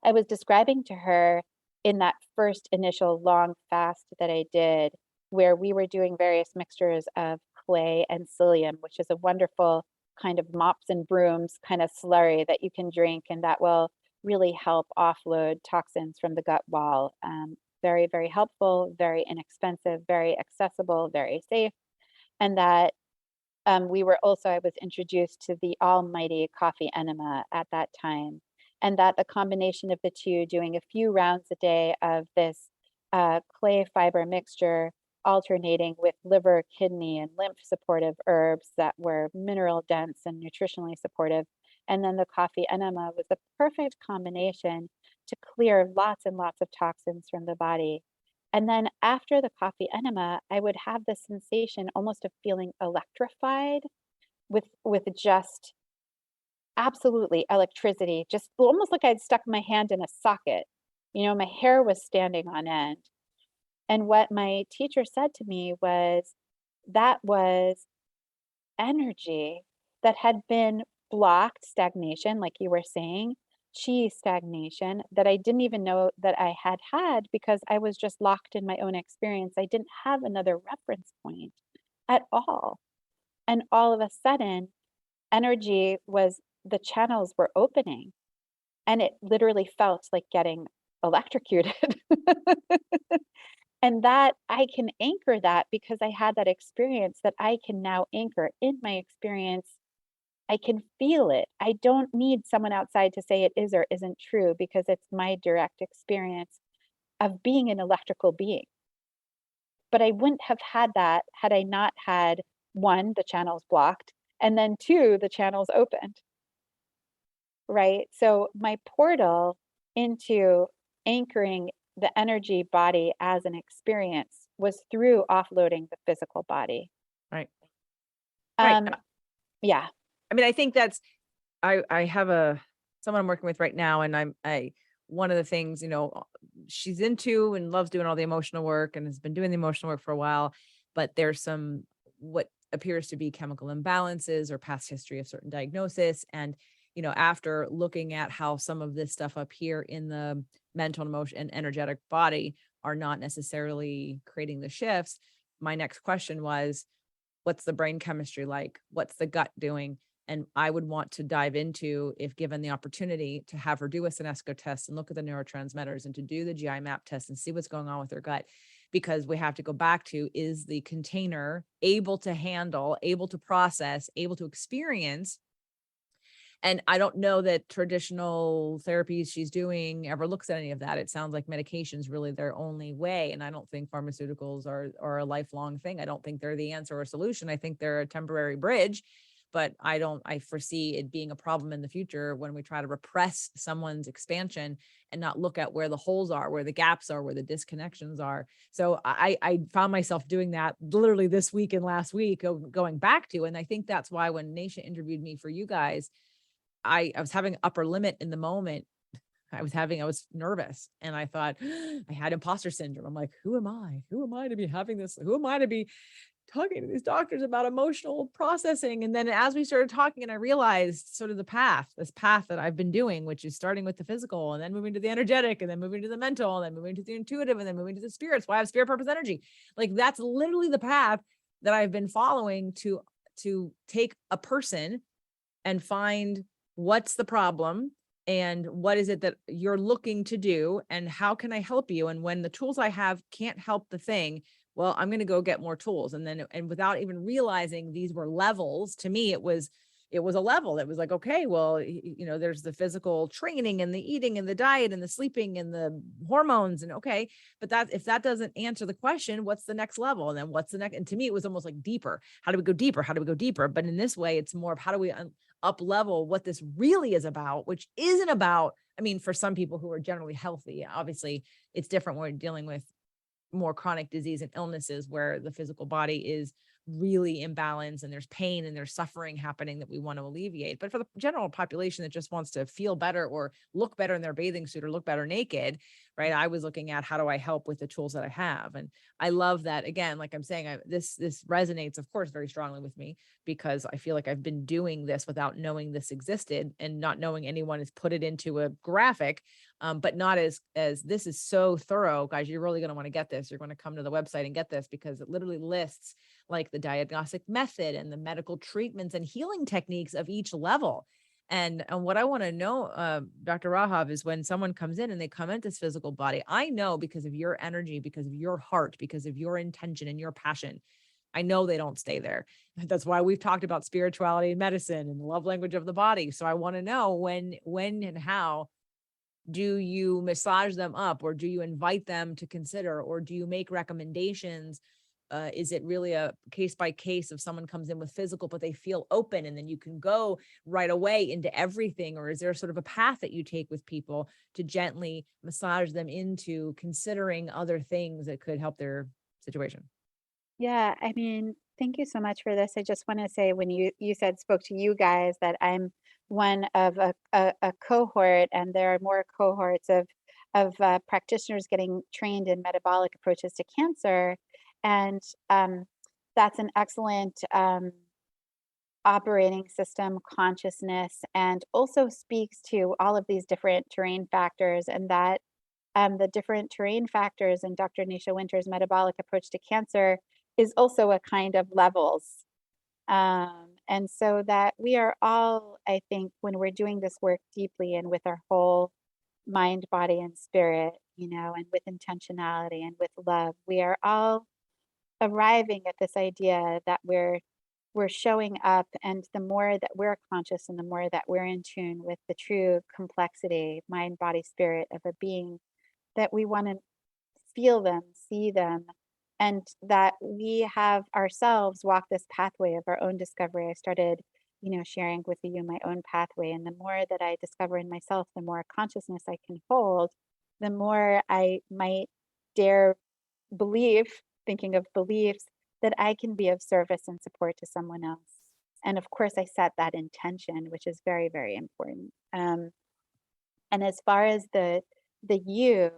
I was describing to her in that first initial long fast that I did, where we were doing various mixtures of clay and psyllium, which is a wonderful kind of mops and brooms kind of slurry that you can drink, and that will really help offload toxins from the gut wall. Very, very helpful, very inexpensive, very accessible, very safe. And that I was introduced to the almighty coffee enema at that time. And that the combination of the two, doing a few rounds a day of this clay fiber mixture, alternating with liver, kidney, and lymph supportive herbs that were mineral dense and nutritionally supportive. And then the coffee enema was the perfect combination to clear lots and lots of toxins from the body. And then after the coffee enema, I would have the sensation almost of feeling electrified with just absolutely electricity, just almost like I'd stuck my hand in a socket. My hair was standing on end. And what my teacher said to me was that was energy that had been blocked, stagnation, like you were saying, chi stagnation, that I didn't even know that I had because I was just locked in my own experience. I didn't have another reference point at all. And all of a sudden, the channels were opening, and it literally felt like getting electrocuted. And that I can anchor that because I had that experience, that I can now anchor in my experience. I can feel it. I don't need someone outside to say it is or isn't true, because it's my direct experience of being an electrical being. But I wouldn't have had that had I not had, one, the channels blocked, and then two, the channels opened. Right? So my portal into anchoring the energy body as an experience was through offloading the physical body. Right. Right. Yeah. I mean, I think I have someone I'm working with right now, and one of the things, she's into and loves doing all the emotional work and has been doing the emotional work for a while, but there's some, what appears to be chemical imbalances or past history of certain diagnosis. And after looking at how some of this stuff up here in the mental and emotion and energetic body are not necessarily creating the shifts, my next question was, what's the brain chemistry like? What's the gut doing? And I would want to dive into, if given the opportunity, to have her do a Senesco test and look at the neurotransmitters and to do the GI map test and see what's going on with her gut. Because we have to go back to, is the container able to handle, able to process, able to experience? And I don't know that traditional therapies she's doing ever looks at any of that. It sounds like medication's really their only way. And I don't think pharmaceuticals are a lifelong thing. I don't think they're the answer or solution. I think they're a temporary bridge, but I foresee it being a problem in the future when we try to repress someone's expansion and not look at where the holes are, where the gaps are, where the disconnections are. So I found myself doing that literally this week and last week, going back to, and I think that's why when Nasha interviewed me for you guys, I was having upper limit in the moment. I was nervous, and I thought I had imposter syndrome. I'm like, who am I? Who am I to be having this? Who am I to be talking to these doctors about emotional processing? And then as we started talking, and I realized sort of this path that I've been doing, which is starting with the physical and then moving to the energetic and then moving to the mental and then moving to the intuitive and then moving to the spirits. Why I have spirit, purpose, energy. Like that's literally the path that I've been following to take a person and find what's the problem and what is it that you're looking to do and how can I help you? And when the tools I have can't help the thing, well, I'm going to go get more tools. And without even realizing these were levels, to me, it was a level. It was like, okay, well, there's the physical training and the eating and the diet and the sleeping and the hormones. And okay, but if that doesn't answer the question, what's the next level? And then what's the next? And to me, it was almost like deeper. How do we go deeper? How do we go deeper? But in this way, it's more of how do we up level what this really is about, which isn't about, I mean, for some people who are generally healthy, obviously it's different when we're dealing with more chronic disease and illnesses where the physical body is really imbalanced and there's pain and there's suffering happening that we want to alleviate. But for the general population that just wants to feel better or look better in their bathing suit or look better naked, right? I was looking at how do I help with the tools that I have. And I love that, again, like I'm saying, this resonates, of course, very strongly with me because I feel like I've been doing this without knowing this existed and not knowing anyone has put it into a graphic. But not as this is so thorough, guys. You're really going to want to get this. You're going to come to the website and get this because it literally lists like the diagnostic method and the medical treatments and healing techniques of each level. And what I want to know, Dr. Rahav, is when someone comes in and they come into this physical body, I know because of your energy, because of your heart, because of your intention and your passion, I know they don't stay there. That's why we've talked about spirituality and medicine and the love language of the body. So I want to know when and how do you massage them up, or do you invite them to consider, or do you make recommendations? Is it really a case by case if someone comes in with physical, but they feel open and then you can go right away into everything? Or is there sort of a path that you take with people to gently massage them into considering other things that could help their situation? Yeah, I mean, thank you so much for this. I just want to say when you said spoke to you guys that I'm one of a cohort, and there are more cohorts of practitioners getting trained in metabolic approaches to cancer, and that's an excellent operating system consciousness, and also speaks to all of these different terrain factors, and that the different terrain factors in Dr. Nasha Winters' metabolic approach to cancer is also a kind of levels. And so that we are all, I think, when we're doing this work deeply and with our whole mind, body, and spirit, and with intentionality and with love, we are all arriving at this idea that we're showing up, and the more that we're conscious and the more that we're in tune with the true complexity, mind, body, spirit of a being, that we want to feel them, see them, and that we have ourselves walked this pathway of our own discovery. I started, sharing with you my own pathway. And the more that I discover in myself, the more consciousness I can hold, the more I might dare believe, thinking of beliefs, that I can be of service and support to someone else. And of course, I set that intention, which is very, very important. And as far as the you,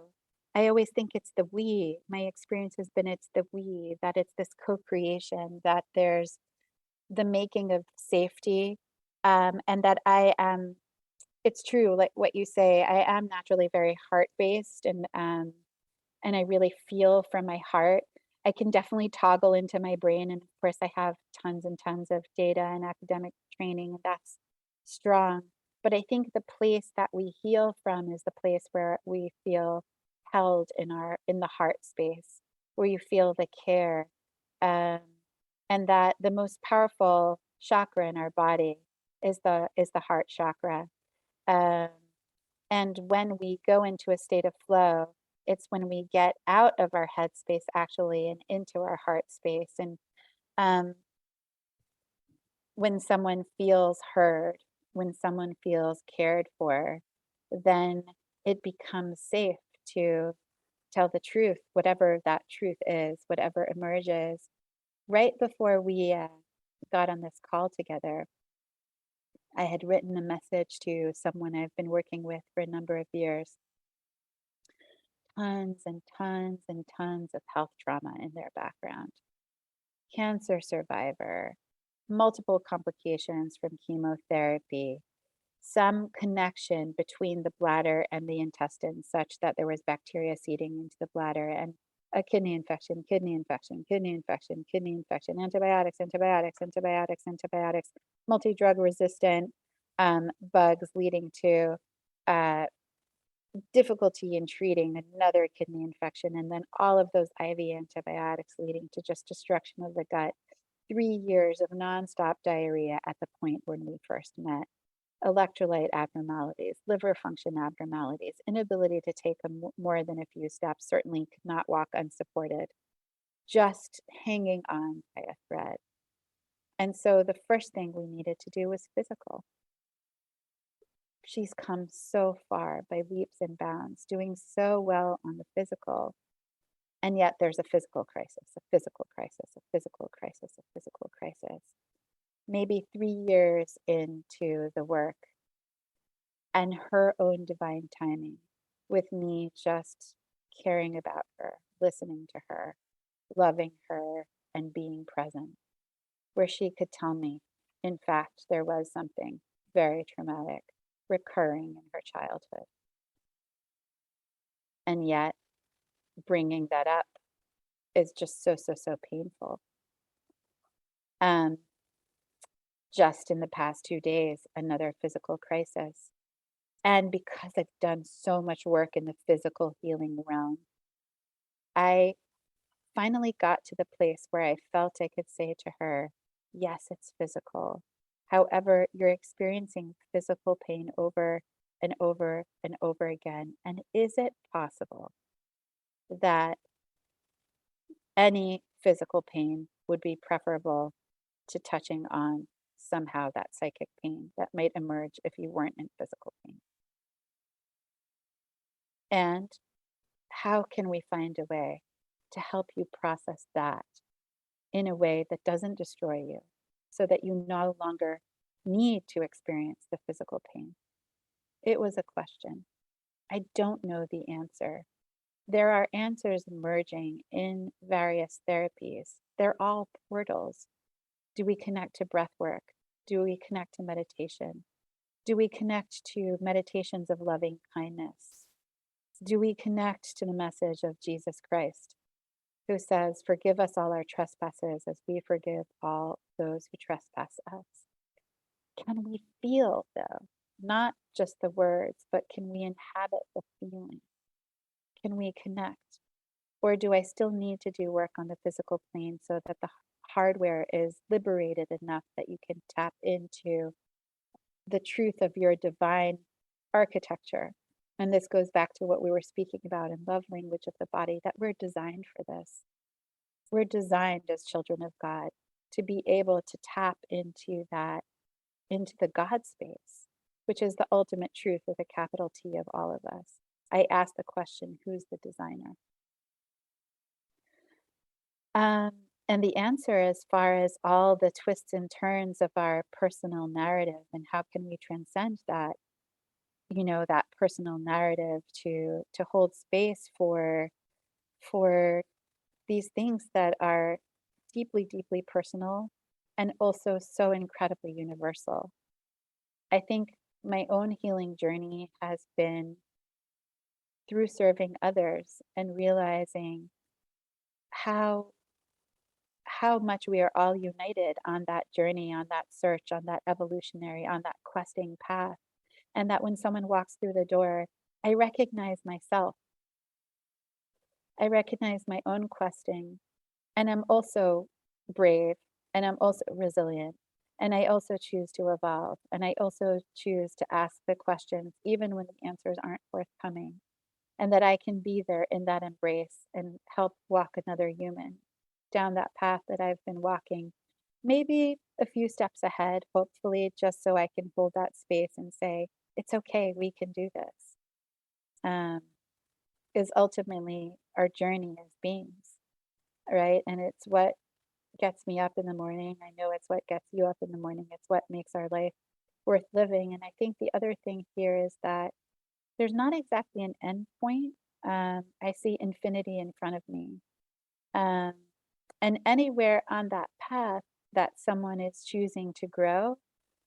I always think it's the we. My experience has been it's the we, that it's this co-creation, that there's the making of safety, and that I am it's true, like what you say. I am naturally very heart-based, and I really feel from my heart. I can definitely toggle into my brain, and of course, I have tons and tons of data and academic training, and that's strong. But I think the place that we heal from is the place where we feel held in the heart space, where you feel the care, um, and that the most powerful chakra in our body is the heart chakra. Um, and when we go into a state of flow, it's when we get out of our head space actually and into our heart space. And um, when someone feels heard, when someone feels cared for, then it becomes safe to tell the truth, whatever that truth is, whatever emerges. Right before we got on this call together, I had written a message to someone I've been working with for a number of years. Tons and tons and tons of health trauma in their background. Cancer survivor, multiple complications from chemotherapy, some connection between the bladder and the intestines such that there was bacteria seeding into the bladder, and a kidney infection, kidney infection, kidney infection, kidney infection, antibiotics, antibiotics, antibiotics, antibiotics, multi-drug resistant bugs leading to uh, difficulty in treating another kidney infection, and then all of those IV antibiotics leading to just destruction of the gut. 3 years of nonstop diarrhea at the point when we first met. Electrolyte abnormalities, liver function abnormalities, inability to take more than a few steps, certainly could not walk unsupported, just hanging on by a thread. And so the first thing we needed to do was physical. She's come so far by leaps and bounds, doing so well on the physical. And yet there's a physical crisis, a physical crisis, a physical crisis, a physical crisis. Maybe 3 years into the work and her own divine timing, with me just caring about her, listening to her, loving her, and being present, where she could tell me, in fact, there was something very traumatic recurring in her childhood. And yet, bringing that up is just so, so, so painful. Just in the past 2 days, another physical crisis. And because I've done so much work in the physical healing realm, I finally got to the place where I felt I could say to her, yes, it's physical. However, you're experiencing physical pain over and over and over again. And is it possible that any physical pain would be preferable to touching on somehow that psychic pain that might emerge if you weren't in physical pain? And how can we find a way to help you process that in a way that doesn't destroy you so that you no longer need to experience the physical pain? It was a question. I don't know the answer. There are answers emerging in various therapies. They're all portals. Do we connect to breath work? Do we connect to meditation? Do we connect to meditations of loving kindness? Do we connect to the message of Jesus Christ, who says, forgive us all our trespasses as we forgive all those who trespass us? Can we feel, though? Not just the words, but can we inhabit the feeling? Can we connect? Or do I still need to do work on the physical plane so that the hardware is liberated enough that you can tap into the truth of your divine architecture? And this goes back to what we were speaking about in love language of the body, that we're designed for this. We're designed as children of God to be able to tap into that, into the God space, which is the ultimate truth with a capital T of all of us. I ask the question, who's the designer? And the answer, as far as all the twists and turns of our personal narrative and how can we transcend that, that personal narrative to hold space for these things that are deeply, deeply personal and also so incredibly universal. I think my own healing journey has been through serving others and realizing how how much we are all united on that journey, on that search, on that evolutionary, on that questing path. And that when someone walks through the door, I recognize myself. I recognize my own questing. And I'm also brave and I'm also resilient. And I also choose to evolve. And I also choose to ask the questions, even when the answers aren't forthcoming. And that I can be there in that embrace and help walk another human down that path that I've been walking, maybe a few steps ahead, hopefully, just so I can hold that space and say, it's okay, we can do this. Um, is ultimately our journey as beings, right? And it's what gets me up in the morning. I know it's what gets you up in the morning. It's what makes our life worth living. And I think the other thing here is that there's not exactly an end point. I see infinity in front of me. Um, and anywhere on that path that someone is choosing to grow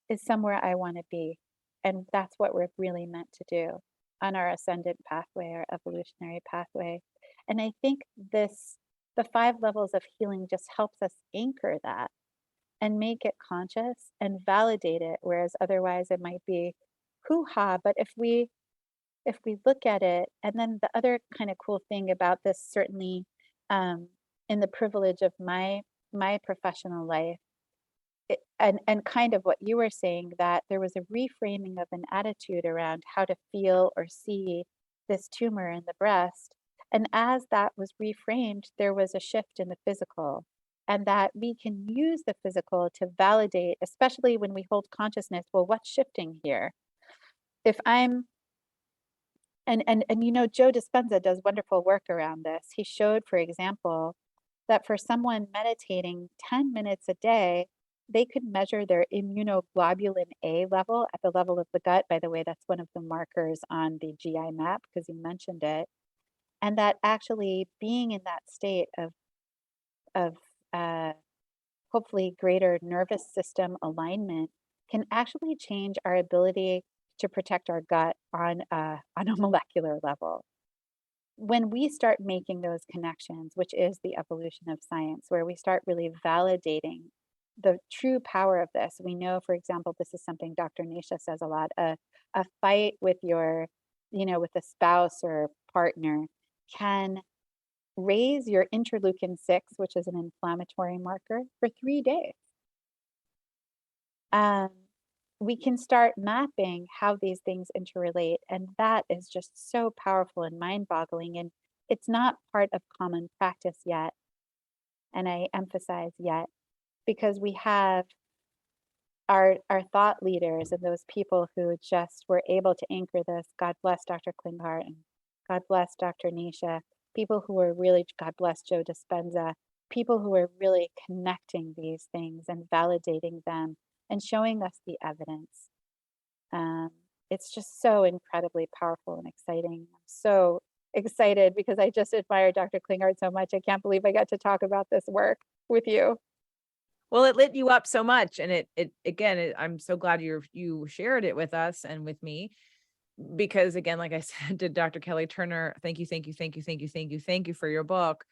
is somewhere I want to be. And that's what we're really meant to do on our ascendant pathway, our evolutionary pathway. And I think the 5 levels of healing just helps us anchor that and make it conscious and validate it, whereas otherwise it might be hoo-ha. But if we look at it, and then the other kind of cool thing about this, certainly um, in the privilege of my professional life, and kind of what you were saying, that there was a reframing of an attitude around how to feel or see this tumor in the breast. And as that was reframed, there was a shift in the physical, and that we can use the physical to validate, especially when we hold consciousness. Well, what's shifting here? If I'm and Joe Dispenza does wonderful work around this. He showed, for example, that for someone meditating 10 minutes a day, they could measure their immunoglobulin A level at the level of the gut. By the way, that's one of the markers on the GI map because you mentioned it. And that actually being in that state of hopefully greater nervous system alignment can actually change our ability to protect our gut on a molecular level. When we start making those connections, which is the evolution of science, where we start really validating the true power of this, we know, for example, this is something Dr. Nasha says a lot, a fight with with a spouse or partner can raise your interleukin 6, which is an inflammatory marker, for 3 days. Um, we can start mapping how these things interrelate. And that is just so powerful and mind-boggling. And it's not part of common practice yet. And I emphasize yet, because we have our thought leaders and those people who just were able to anchor this. God bless Dr. Klinghardt and God bless Dr. Nasha. People who are really, God bless Joe Dispenza, people who are really connecting these things and validating them and showing us the evidence. It's just so incredibly powerful and exciting. I'm so excited because I just admire Dr. Klinghardt so much. I can't believe I got to talk about this work with you. Well, it lit you up so much. And I'm so glad you shared it with us and with me, because again, like I said to Dr. Kelly Turner, thank you for your book.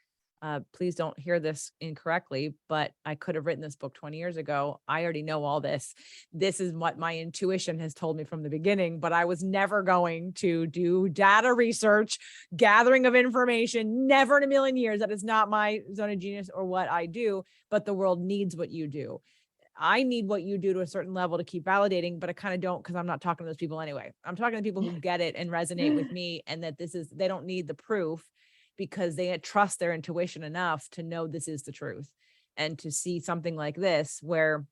Please don't hear this incorrectly, but I could have written this book 20 years ago. I already know all this. This is what my intuition has told me from the beginning, but I was never going to do data research, gathering of information, never in a million years. That is not my zone of genius or what I do, but the world needs what you do. I need what you do to a certain level to keep validating, but I kind of don't, because I'm not talking to those people anyway. I'm talking to people who get it and resonate with me, and that they don't need the proof, because they trust their intuition enough to know this is the truth, and to see something like this where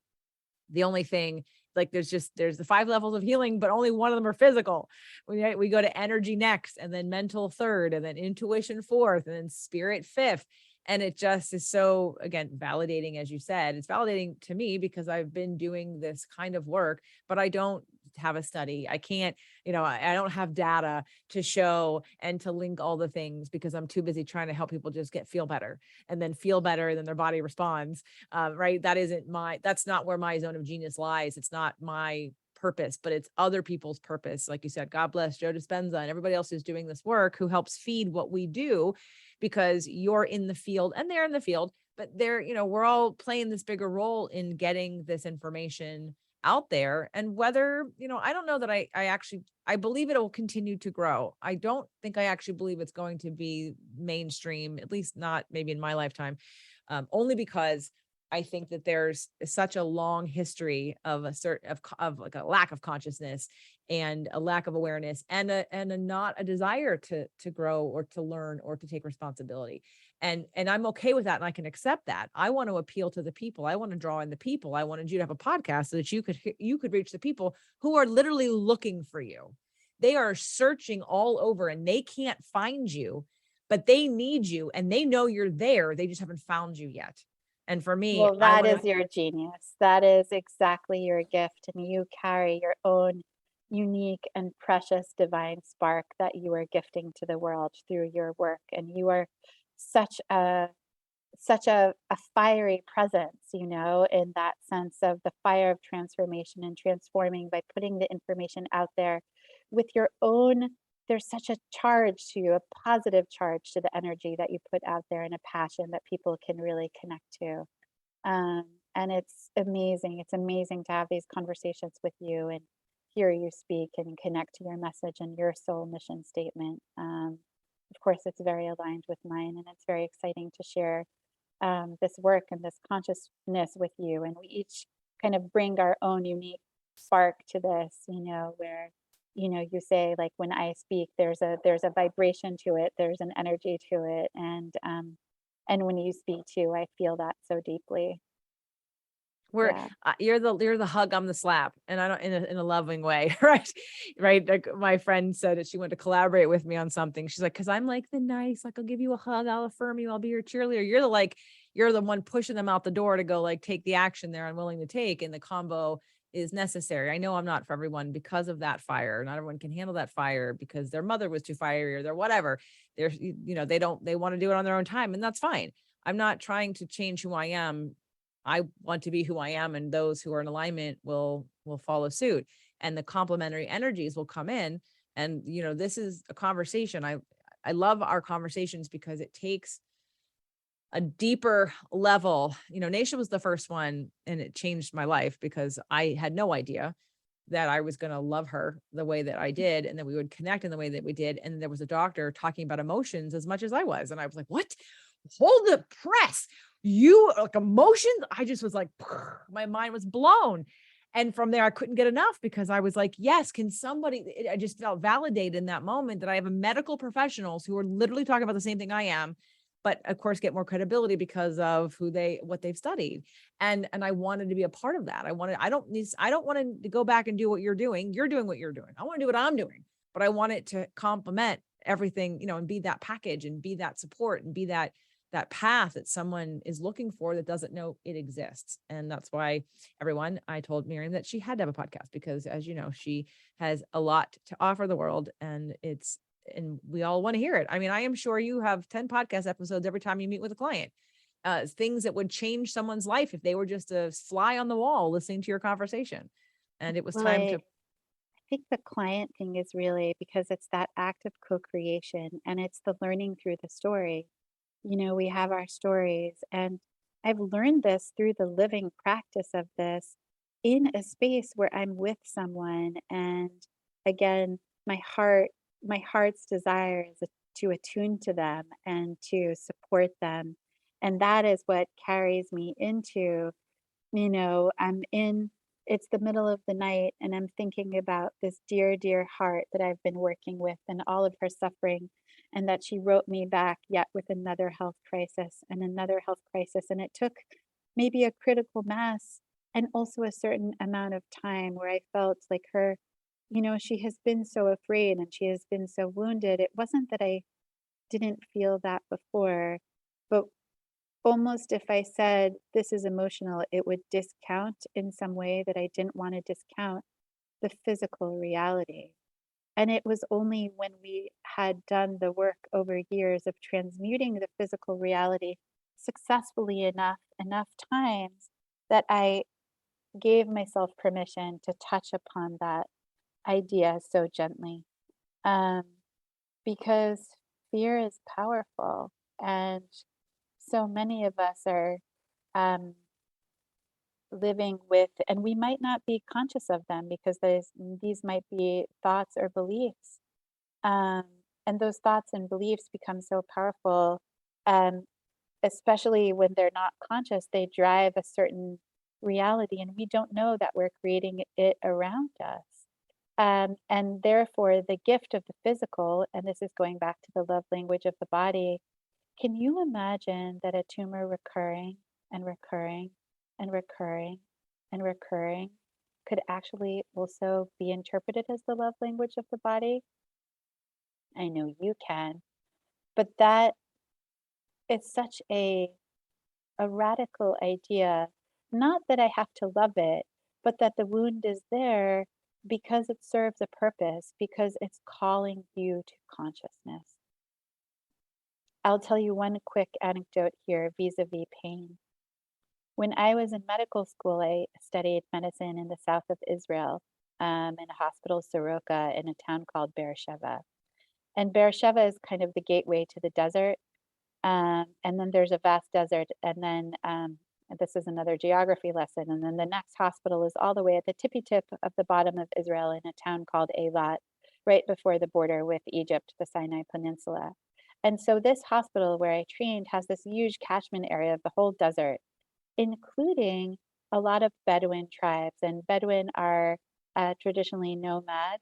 the only thing, like there's the 5 levels of healing, but only one of them are physical. We go to energy next, and then mental third, and then intuition fourth, and then spirit fifth. And it just is so, again, validating. As you said, it's validating to me because I've been doing this kind of work, but I don't have a study. I can't, I don't have data to show and to link all the things, because I'm too busy trying to help people just feel better, and then feel better, and then their body responds. Right. That's not where my zone of genius lies. It's not my purpose, but it's other people's purpose. Like you said, God bless Joe Dispenza and everybody else who's doing this work, who helps feed what we do, because you're in the field and they're in the field, but they're, we're all playing this bigger role in getting this information out there. And whether, I don't know that I believe it will continue to grow. I don't think I actually believe it's going to be mainstream, at least not maybe in my lifetime, only because I think that there's such a long history of of like a lack of consciousness and a lack of awareness and a not a desire to grow or to learn or to take responsibility. And I'm okay with that. And I can accept that. I want to appeal to the people. I want to draw in the people. I wanted you to have a podcast so that you could reach the people who are literally looking for you. They are searching all over and they can't find you, but they need you and they know you're there. They just haven't found you yet. And for me, Well, that is your genius. That is exactly your gift. And you carry your own unique and precious divine spark that you are gifting to the world through your work. And you are such a fiery presence, in that sense of the fire of transformation and transforming by putting the information out there with your own. There's such a charge to you, a positive charge to the energy that you put out there, and a passion that people can really connect to. And it's amazing. It's amazing to have these conversations with you and hear you speak and connect to your message and your soul mission statement. Of course, it's very aligned with mine, and it's very exciting to share this work and this consciousness with you. And we each kind of bring our own unique spark to this, where you say, like, when I speak, there's a vibration to it, there's an energy to it, and when you speak too, I feel that so deeply. Yeah. You're the hug, I'm the slap, and I don't in a loving way, right? Right. Like my friend said that she wanted to collaborate with me on something. She's like, because I'm like the nice, like, I'll give you a hug, I'll affirm you, I'll be your cheerleader. You're the one pushing them out the door to go, like, take the action they're unwilling to take, and the combo is necessary. I know I'm not for everyone because of that fire. Not everyone can handle that fire because their mother was too fiery or they're whatever. They're, they want to do it on their own time, and that's fine. I'm not trying to change who I am. I want to be who I am, and those who are in alignment will follow suit, and the complementary energies will come in. And, this is a conversation. I love our conversations because it takes a deeper level. Nasha was the first one, and it changed my life because I had no idea that I was going to love her the way that I did, and that we would connect in the way that we did. And there was a doctor talking about emotions as much as I was. And I was like, what? Hold the press. You like emotions? I just was like, my mind was blown. And from there, I couldn't get enough because I was like, yes, can somebody, I just felt validated in that moment that I have a medical professionals who are literally talking about the same thing I am, but of course get more credibility because of what they've studied. And I wanted to be a part of that. I don't want to go back and do what you're doing. You're doing what you're doing. I want to do what I'm doing, but I want it to complement everything, and be that package and be that support and be that path that someone is looking for that doesn't know it exists. And that's why I told Miriam that she had to have a podcast because, as you know, she has a lot to offer the world, and we all want to hear it. I mean, I am sure you have 10 podcast episodes every time you meet with a client, things that would change someone's life if they were just a fly on the wall listening to your conversation. And it was time to. I think the client thing is really because it's that act of co-creation, and it's the learning through the story. We have our stories, and I've learned this through the living practice of this in a space where I'm with someone. And again, my heart's desire is to attune to them and to support them. And that is what carries me into, it's the middle of the night, and I'm thinking about this dear, dear heart that I've been working with and all of her suffering, and that she wrote me back yet with another health crisis and another health crisis. And it took maybe a critical mass and also a certain amount of time where I felt like her, she has been so afraid and she has been so wounded. It wasn't that I didn't feel that before, but almost if I said this is emotional, it would discount in some way that I didn't want to discount the physical reality. And it was only when we had done the work over years of transmuting the physical reality successfully enough times that I gave myself permission to touch upon that idea so gently. Um, because fear is powerful, and so many of us are um, living with, and we might not be conscious of them because these might be thoughts or beliefs. Um, and those thoughts and beliefs become so powerful, um, especially when they're not conscious, they drive a certain reality, and we don't know that we're creating it around us. And therefore, the gift of the physical, and this is going back to the love language of the body, can you imagine that a tumor recurring and recurring and recurring and recurring could actually also be interpreted as the love language of the body? I know you can, but that is such a radical idea. Not that I have to love it, but that the wound is there because it serves a purpose, because it's calling you to consciousness. I'll tell you one quick anecdote here vis-a-vis pain. When I was in medical school, I studied medicine in the south of Israel, in a hospital, Soroka, in a town called Beersheba. And Beersheba is kind of the gateway to the desert. And then there's a vast desert. And then this is another geography lesson. And then the next hospital is all the way at the tippy tip of the bottom of Israel in a town called Eilat, right before the border with Egypt, the Sinai Peninsula. And so this hospital where I trained has this huge catchment area of the whole desert, including a lot of Bedouin tribes. And Bedouin are traditionally nomads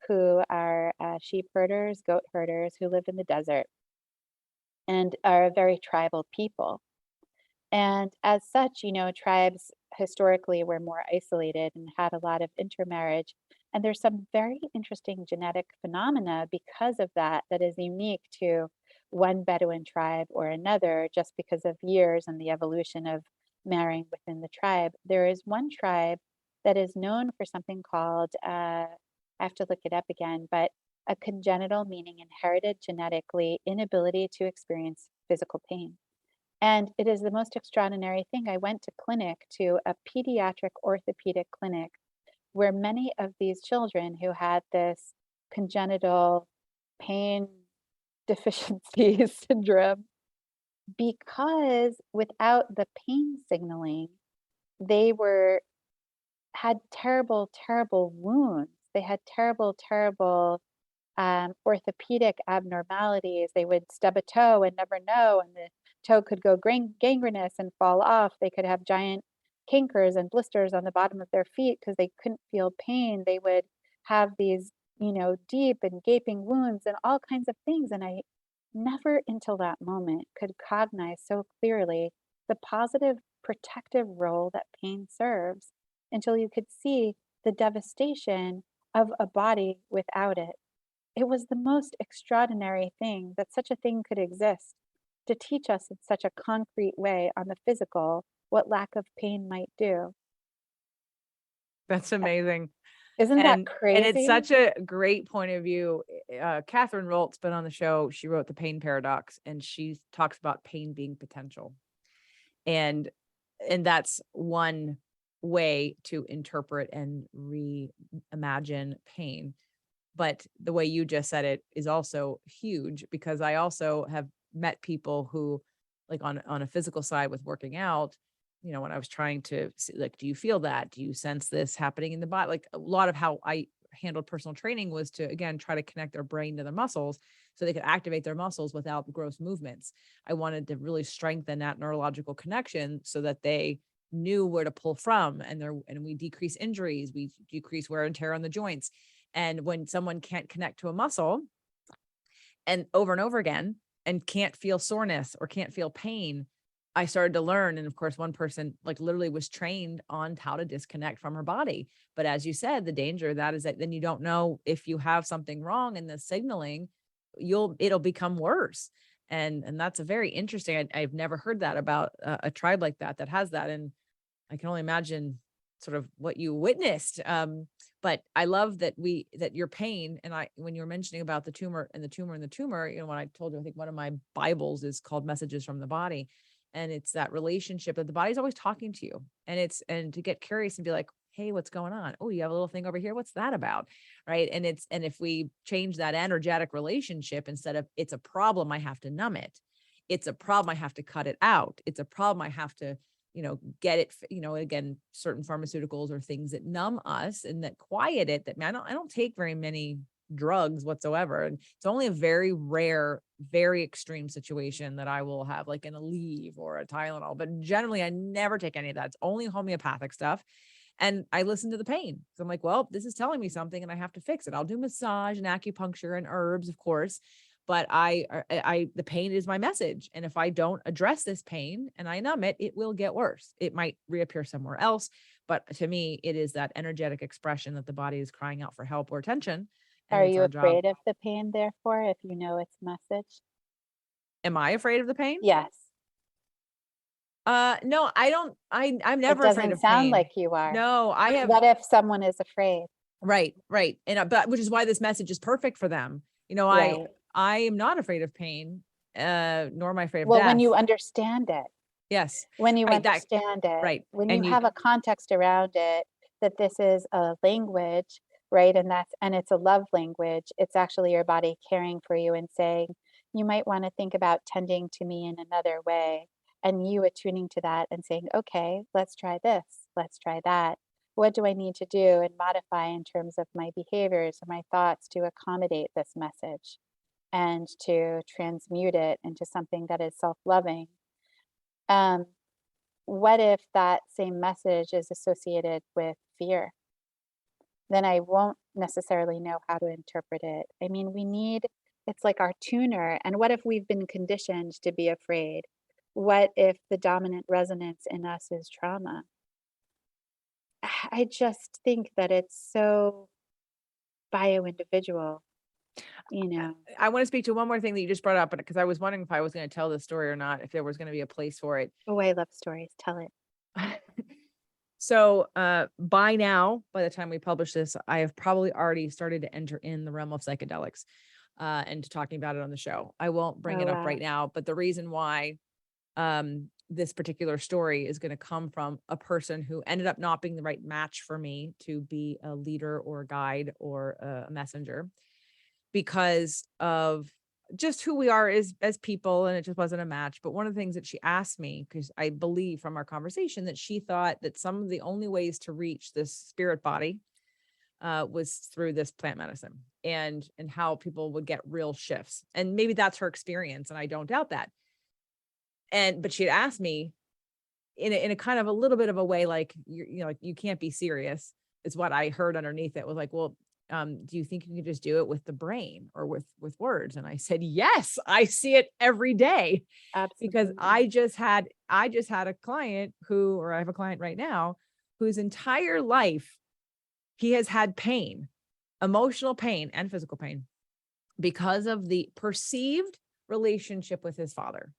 who are sheep herders, goat herders who live in the desert and are a very tribal people. And as such, tribes historically were more isolated and had a lot of intermarriage. And there's some very interesting genetic phenomena because of that that is unique to one Bedouin tribe or another, just because of years and the evolution of marrying within the tribe. There is one tribe that is known for something called, I have to look it up again, but a congenital, meaning inherited genetically, inability to experience physical pain. And it is the most extraordinary thing. I went to a pediatric orthopedic clinic where many of these children who had this congenital pain deficiency syndrome, because without the pain signaling, they had terrible, terrible wounds. They had terrible, terrible orthopedic abnormalities. They would stub a toe and never know, and the toe could go gangrenous and fall off. They could have giant cankers and blisters on the bottom of their feet because they couldn't feel pain. They would have these, deep and gaping wounds and all kinds of things. And I never until that moment could cognize so clearly the positive protective role that pain serves until you could see the devastation of a body without it. It was the most extraordinary thing that such a thing could exist, to teach us in such a concrete way on the physical what lack of pain might do. That's amazing. Isn't that And it's crazy? such a great point of view. Catherine Rolt's been on the show. She wrote The Pain Paradox, and she talks about pain being potential. And that's one way to interpret and reimagine pain. But the way you just said it is also huge, because I also have met people who, like on a physical side with working out, when I was trying to see, like, do you feel that? Do you sense this happening in the body? Like, a lot of how I handled personal training was to, again, try to connect their brain to their muscles so they could activate their muscles without gross movements. I wanted to really strengthen that neurological connection so that they knew where to pull from, and we decrease injuries, we decrease wear and tear on the joints. And when someone can't connect to a muscle and over again and can't feel soreness or can't feel pain, I started to learn. And of course, one person like literally was trained on how to disconnect from her body. But as you said, the danger of that is that then you don't know if you have something wrong in the signaling, it'll become worse. And that's a very interesting, I've never heard that about a tribe like that has that. And I can only imagine sort of what you witnessed. But I love that your pain, and when you were mentioning about the tumor, when I told you, I think one of my Bibles is called Messages from the Body. And it's that relationship that the body's always talking to you. And to get curious and be like, hey, what's going on? Oh, you have a little thing over here. What's that about? Right. And if we change that energetic relationship, instead of it's a problem, I have to numb it. It's a problem, I have to cut it out. It's a problem, I have to, get it, again, certain pharmaceuticals or things that numb us and that quiet it. That I don't take very many drugs whatsoever. And it's only a very rare, very extreme situation that I will have like an Aleve or a Tylenol, but generally I never take any of that. It's only homeopathic stuff. And I listen to the pain. So I'm like, well, this is telling me something and I have to fix it. I'll do massage and acupuncture and herbs, of course, but the pain is my message. And if I don't address this pain and I numb it, it will get worse. It might reappear somewhere else. But to me, it is that energetic expression that the body is crying out for help or attention. And Are it's you our job. afraid of the pain, therefore, if you know its message? Am I afraid of the pain? Yes. No, I don't. I'm never It afraid doesn't of sound pain. like you are. No, I have. What if someone is afraid? Right. And, but which is why this message is perfect for them. Right. I am not afraid of pain, nor am I afraid of Well, death. when you understand it, Yes. when you Right, understand it, right. when And you have a context around it, that this is a language, right? And it's a love language. It's actually your body caring for you and saying, you might want to think about tending to me in another way. And you attuning to that and saying, okay, let's try this, let's try that. What do I need to do and modify in terms of my behaviors or my thoughts to accommodate this message and to transmute it into something that is self-loving? Um, what if that same message is associated with fear? Then I won't necessarily know how to interpret it. I mean, it's like our tuner. And what if we've been conditioned to be afraid? What if the dominant resonance in us is trauma? I just think that it's so bio-individual, you know. I want to speak to one more thing that you just brought up, because I was wondering if I was going to tell this story or not, if there was going to be a place for it. Oh, I love stories. Tell it. So by now, by the time we publish this, I have probably already started to enter in the realm of psychedelics and talking about it on the show. I won't bring Oh, it up wow. right now, but the reason why this particular story is going to come from a person who ended up not being the right match for me to be a leader or a guide or a messenger, because of just who we are as people, and it just wasn't a match. But one of the things that she asked me, because I believe from our conversation that she thought that some of the only ways to reach this spirit body was through this plant medicine, and how people would get real shifts. And maybe that's her experience, and I don't doubt that. But she had asked me in a kind of a little bit of a way, like, like, you can't be serious, is what I heard underneath it. Was like, well, do you think you can just do it with the brain or with words? And I said, yes, I see it every day. Because Absolutely. I just had a client or I have a client right now whose entire life he has had pain, emotional pain and physical pain, because of the perceived relationship with his father,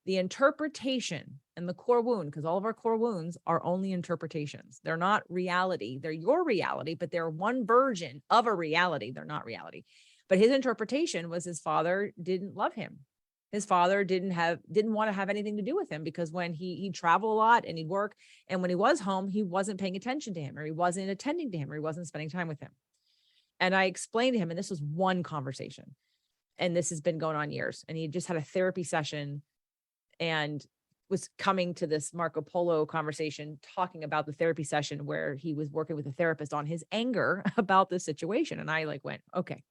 the interpretation and the core wound, because all of our core wounds are only interpretations. They're not reality. They're your reality, but they're one version of a reality. They're not reality. But his interpretation was his father didn't love him. His father didn't want to have anything to do with him, because when he'd travel a lot and he'd work, and when he was home, he wasn't paying attention to him, or he wasn't attending to him, or he wasn't spending time with him. And I explained to him, and this was one conversation, and this has been going on years, and he just had a therapy session and was coming to this Marco Polo conversation, talking about the therapy session where he was working with a therapist on his anger about this situation. And I went, okay.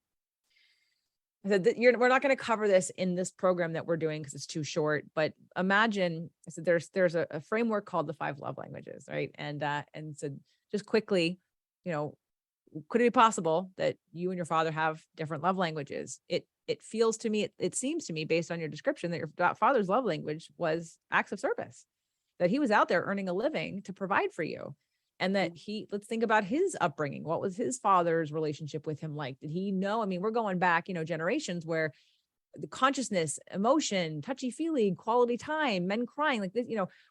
I said, we're not going to cover this in this program that we're doing because it's too short, but imagine, I said, there's a framework called the 5 love languages. Right. And so just quickly, could it be possible that you and your father have different love languages? It feels to me, it seems to me, based on your description, that your father's love language was acts of service, that he was out there earning a living to provide for you. And that let's think about his upbringing. What was his father's relationship with him like? Did he know? I mean, we're going back, generations where the consciousness, emotion, touchy feely, quality time, men crying like this,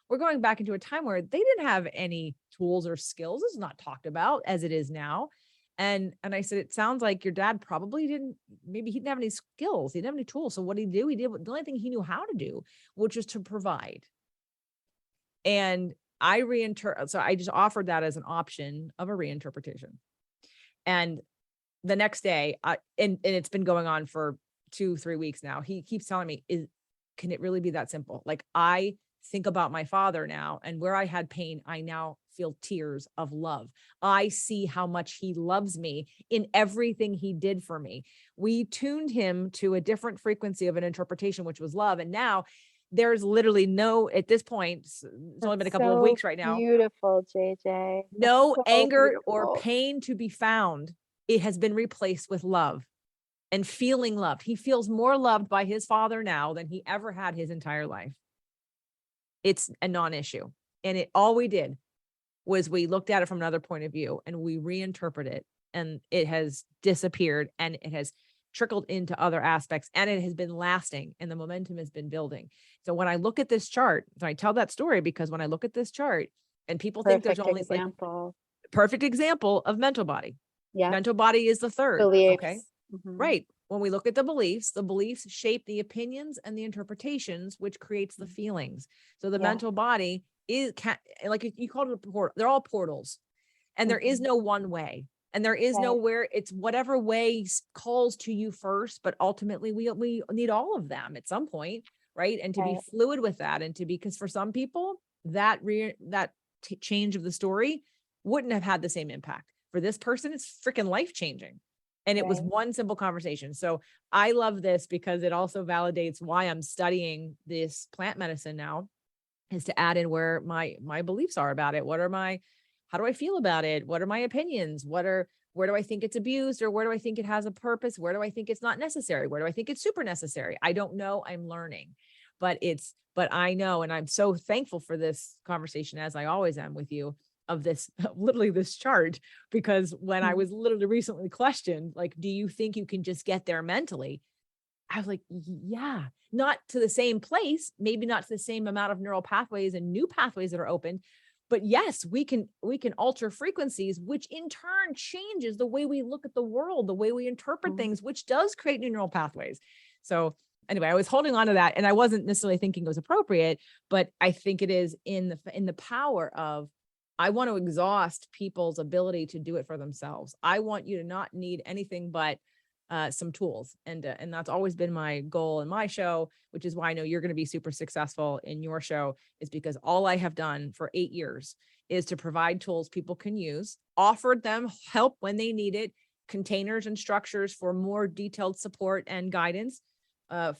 we're going back into a time where they didn't have any tools or skills. This is not talked about as it is now. And I said, it sounds like your dad probably maybe he didn't have any skills. He didn't have any tools. So what did he do? He did the only thing he knew how to do, which was to provide. And so I just offered that as an option of a reinterpretation. And the next day, and it's been going on for 2-3 weeks now. He keeps telling me, can it really be that simple? Like, I think about my father now, and where I had pain, I now feel tears of love. I see how much he loves me in everything he did for me. We tuned him to a different frequency of an interpretation, which was love. And now there's literally at this point, it's only been a couple of weeks right now. Beautiful, JJ. No so anger beautiful. or pain to be found. It has been replaced with love and feeling loved. He feels more loved by his father now than he ever had his entire life. It's a non-issue. And all we did was we looked at it from another point of view and we reinterpret it, and it has disappeared and it has trickled into other aspects, and it has been lasting, and the momentum has been building. So when I look at this chart, so I tell that story because when I look at this chart and people think there's only perfect example of mental body. Yeah. Mental body is the third. Beliefs. Okay. Mm-hmm. Right. When we look at the beliefs shape the opinions and the interpretations, which creates the feelings. So the mental body like you called it a portal. They're all portals, and there is no one way, and there is nowhere. It's whatever way calls to you first, but ultimately we need all of them at some point, right? And to be fluid with that, and because for some people that change of the story wouldn't have had the same impact. For this person, it's freaking life changing. And it was one simple conversation. So I love this because it also validates why I'm studying this plant medicine now, is to add in where my beliefs are about it. How do I feel about it? What are my opinions? where do I think it's abused, or where do I think it has a purpose? Where do I think it's not necessary? Where do I think it's super necessary? I don't know. I'm learning, but I know, and I'm so thankful for this conversation, as I always am with you, of this, literally this chart, because when I was literally recently questioned, like, do you think you can just get there mentally? I was like, yeah, not to the same place, maybe not to the same amount of neural pathways and new pathways that are open, but yes, we can alter frequencies, which in turn changes the way we look at the world, the way we interpret things, which does create new neural pathways. So anyway, I was holding on to that, and I wasn't necessarily thinking it was appropriate, but I think it is in the power of, I want to exhaust people's ability to do it for themselves. I want you to not need anything but some tools. And that's always been my goal in my show, which is why I know you're going to be super successful in your show, is because all I have done for 8 years is to provide tools people can use, offered them help when they need it, containers and structures for more detailed support and guidance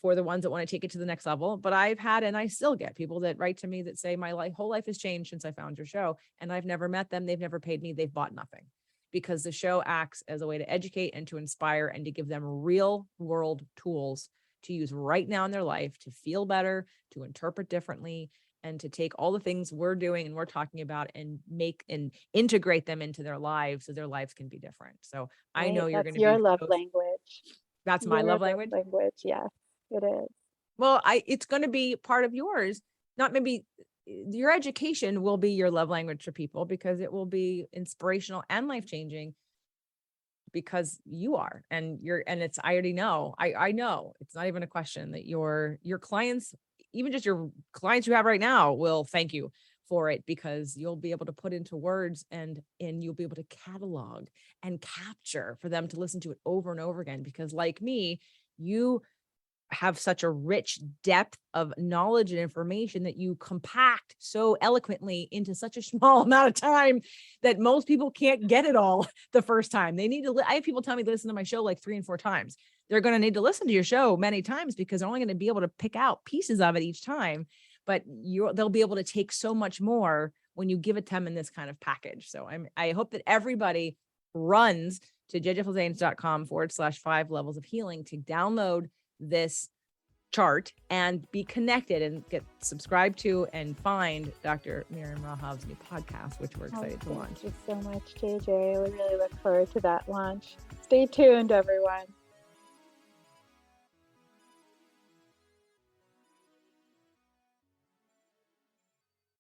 for the ones that want to take it to the next level. But I've had, and I still get people that write to me that say, my whole life has changed since I found your show, and I've never met them. They've never paid me. They've bought nothing, because the show acts as a way to educate and to inspire and to give them real world tools to use right now in their life, to feel better, to interpret differently, and to take all the things we're doing and we're talking about and make and integrate them into their lives so their lives can be different. So I know you're going to be your love language. That's my love language. Yes, it is. Well, it's going to be part of yours. Not maybe your education will be your love language to people, because it will be inspirational and life-changing, because you are, and I already know, I know it's not even a question that your clients, even just your clients you have right now, will thank you for it, because you'll be able to put into words and you'll be able to catalog and capture for them to listen to it over and over again. Because like me, you have such a rich depth of knowledge and information that you compact so eloquently into such a small amount of time that most people can't get it all the first time. They need to, I have people tell me to listen to my show like 3 and 4 times. They're going to need to listen to your show many times, because they're only going to be able to pick out pieces of it each time, but they'll be able to take so much more when you give it to them in this kind of package. So I hope that everybody runs to jjflizanes.com/5 levels of healing to download this chart and be connected and get subscribed to and find Dr. Miriam Rahav's new podcast, which we're excited to launch. Thank you so much, JJ. We really look forward to that launch. Stay tuned, everyone.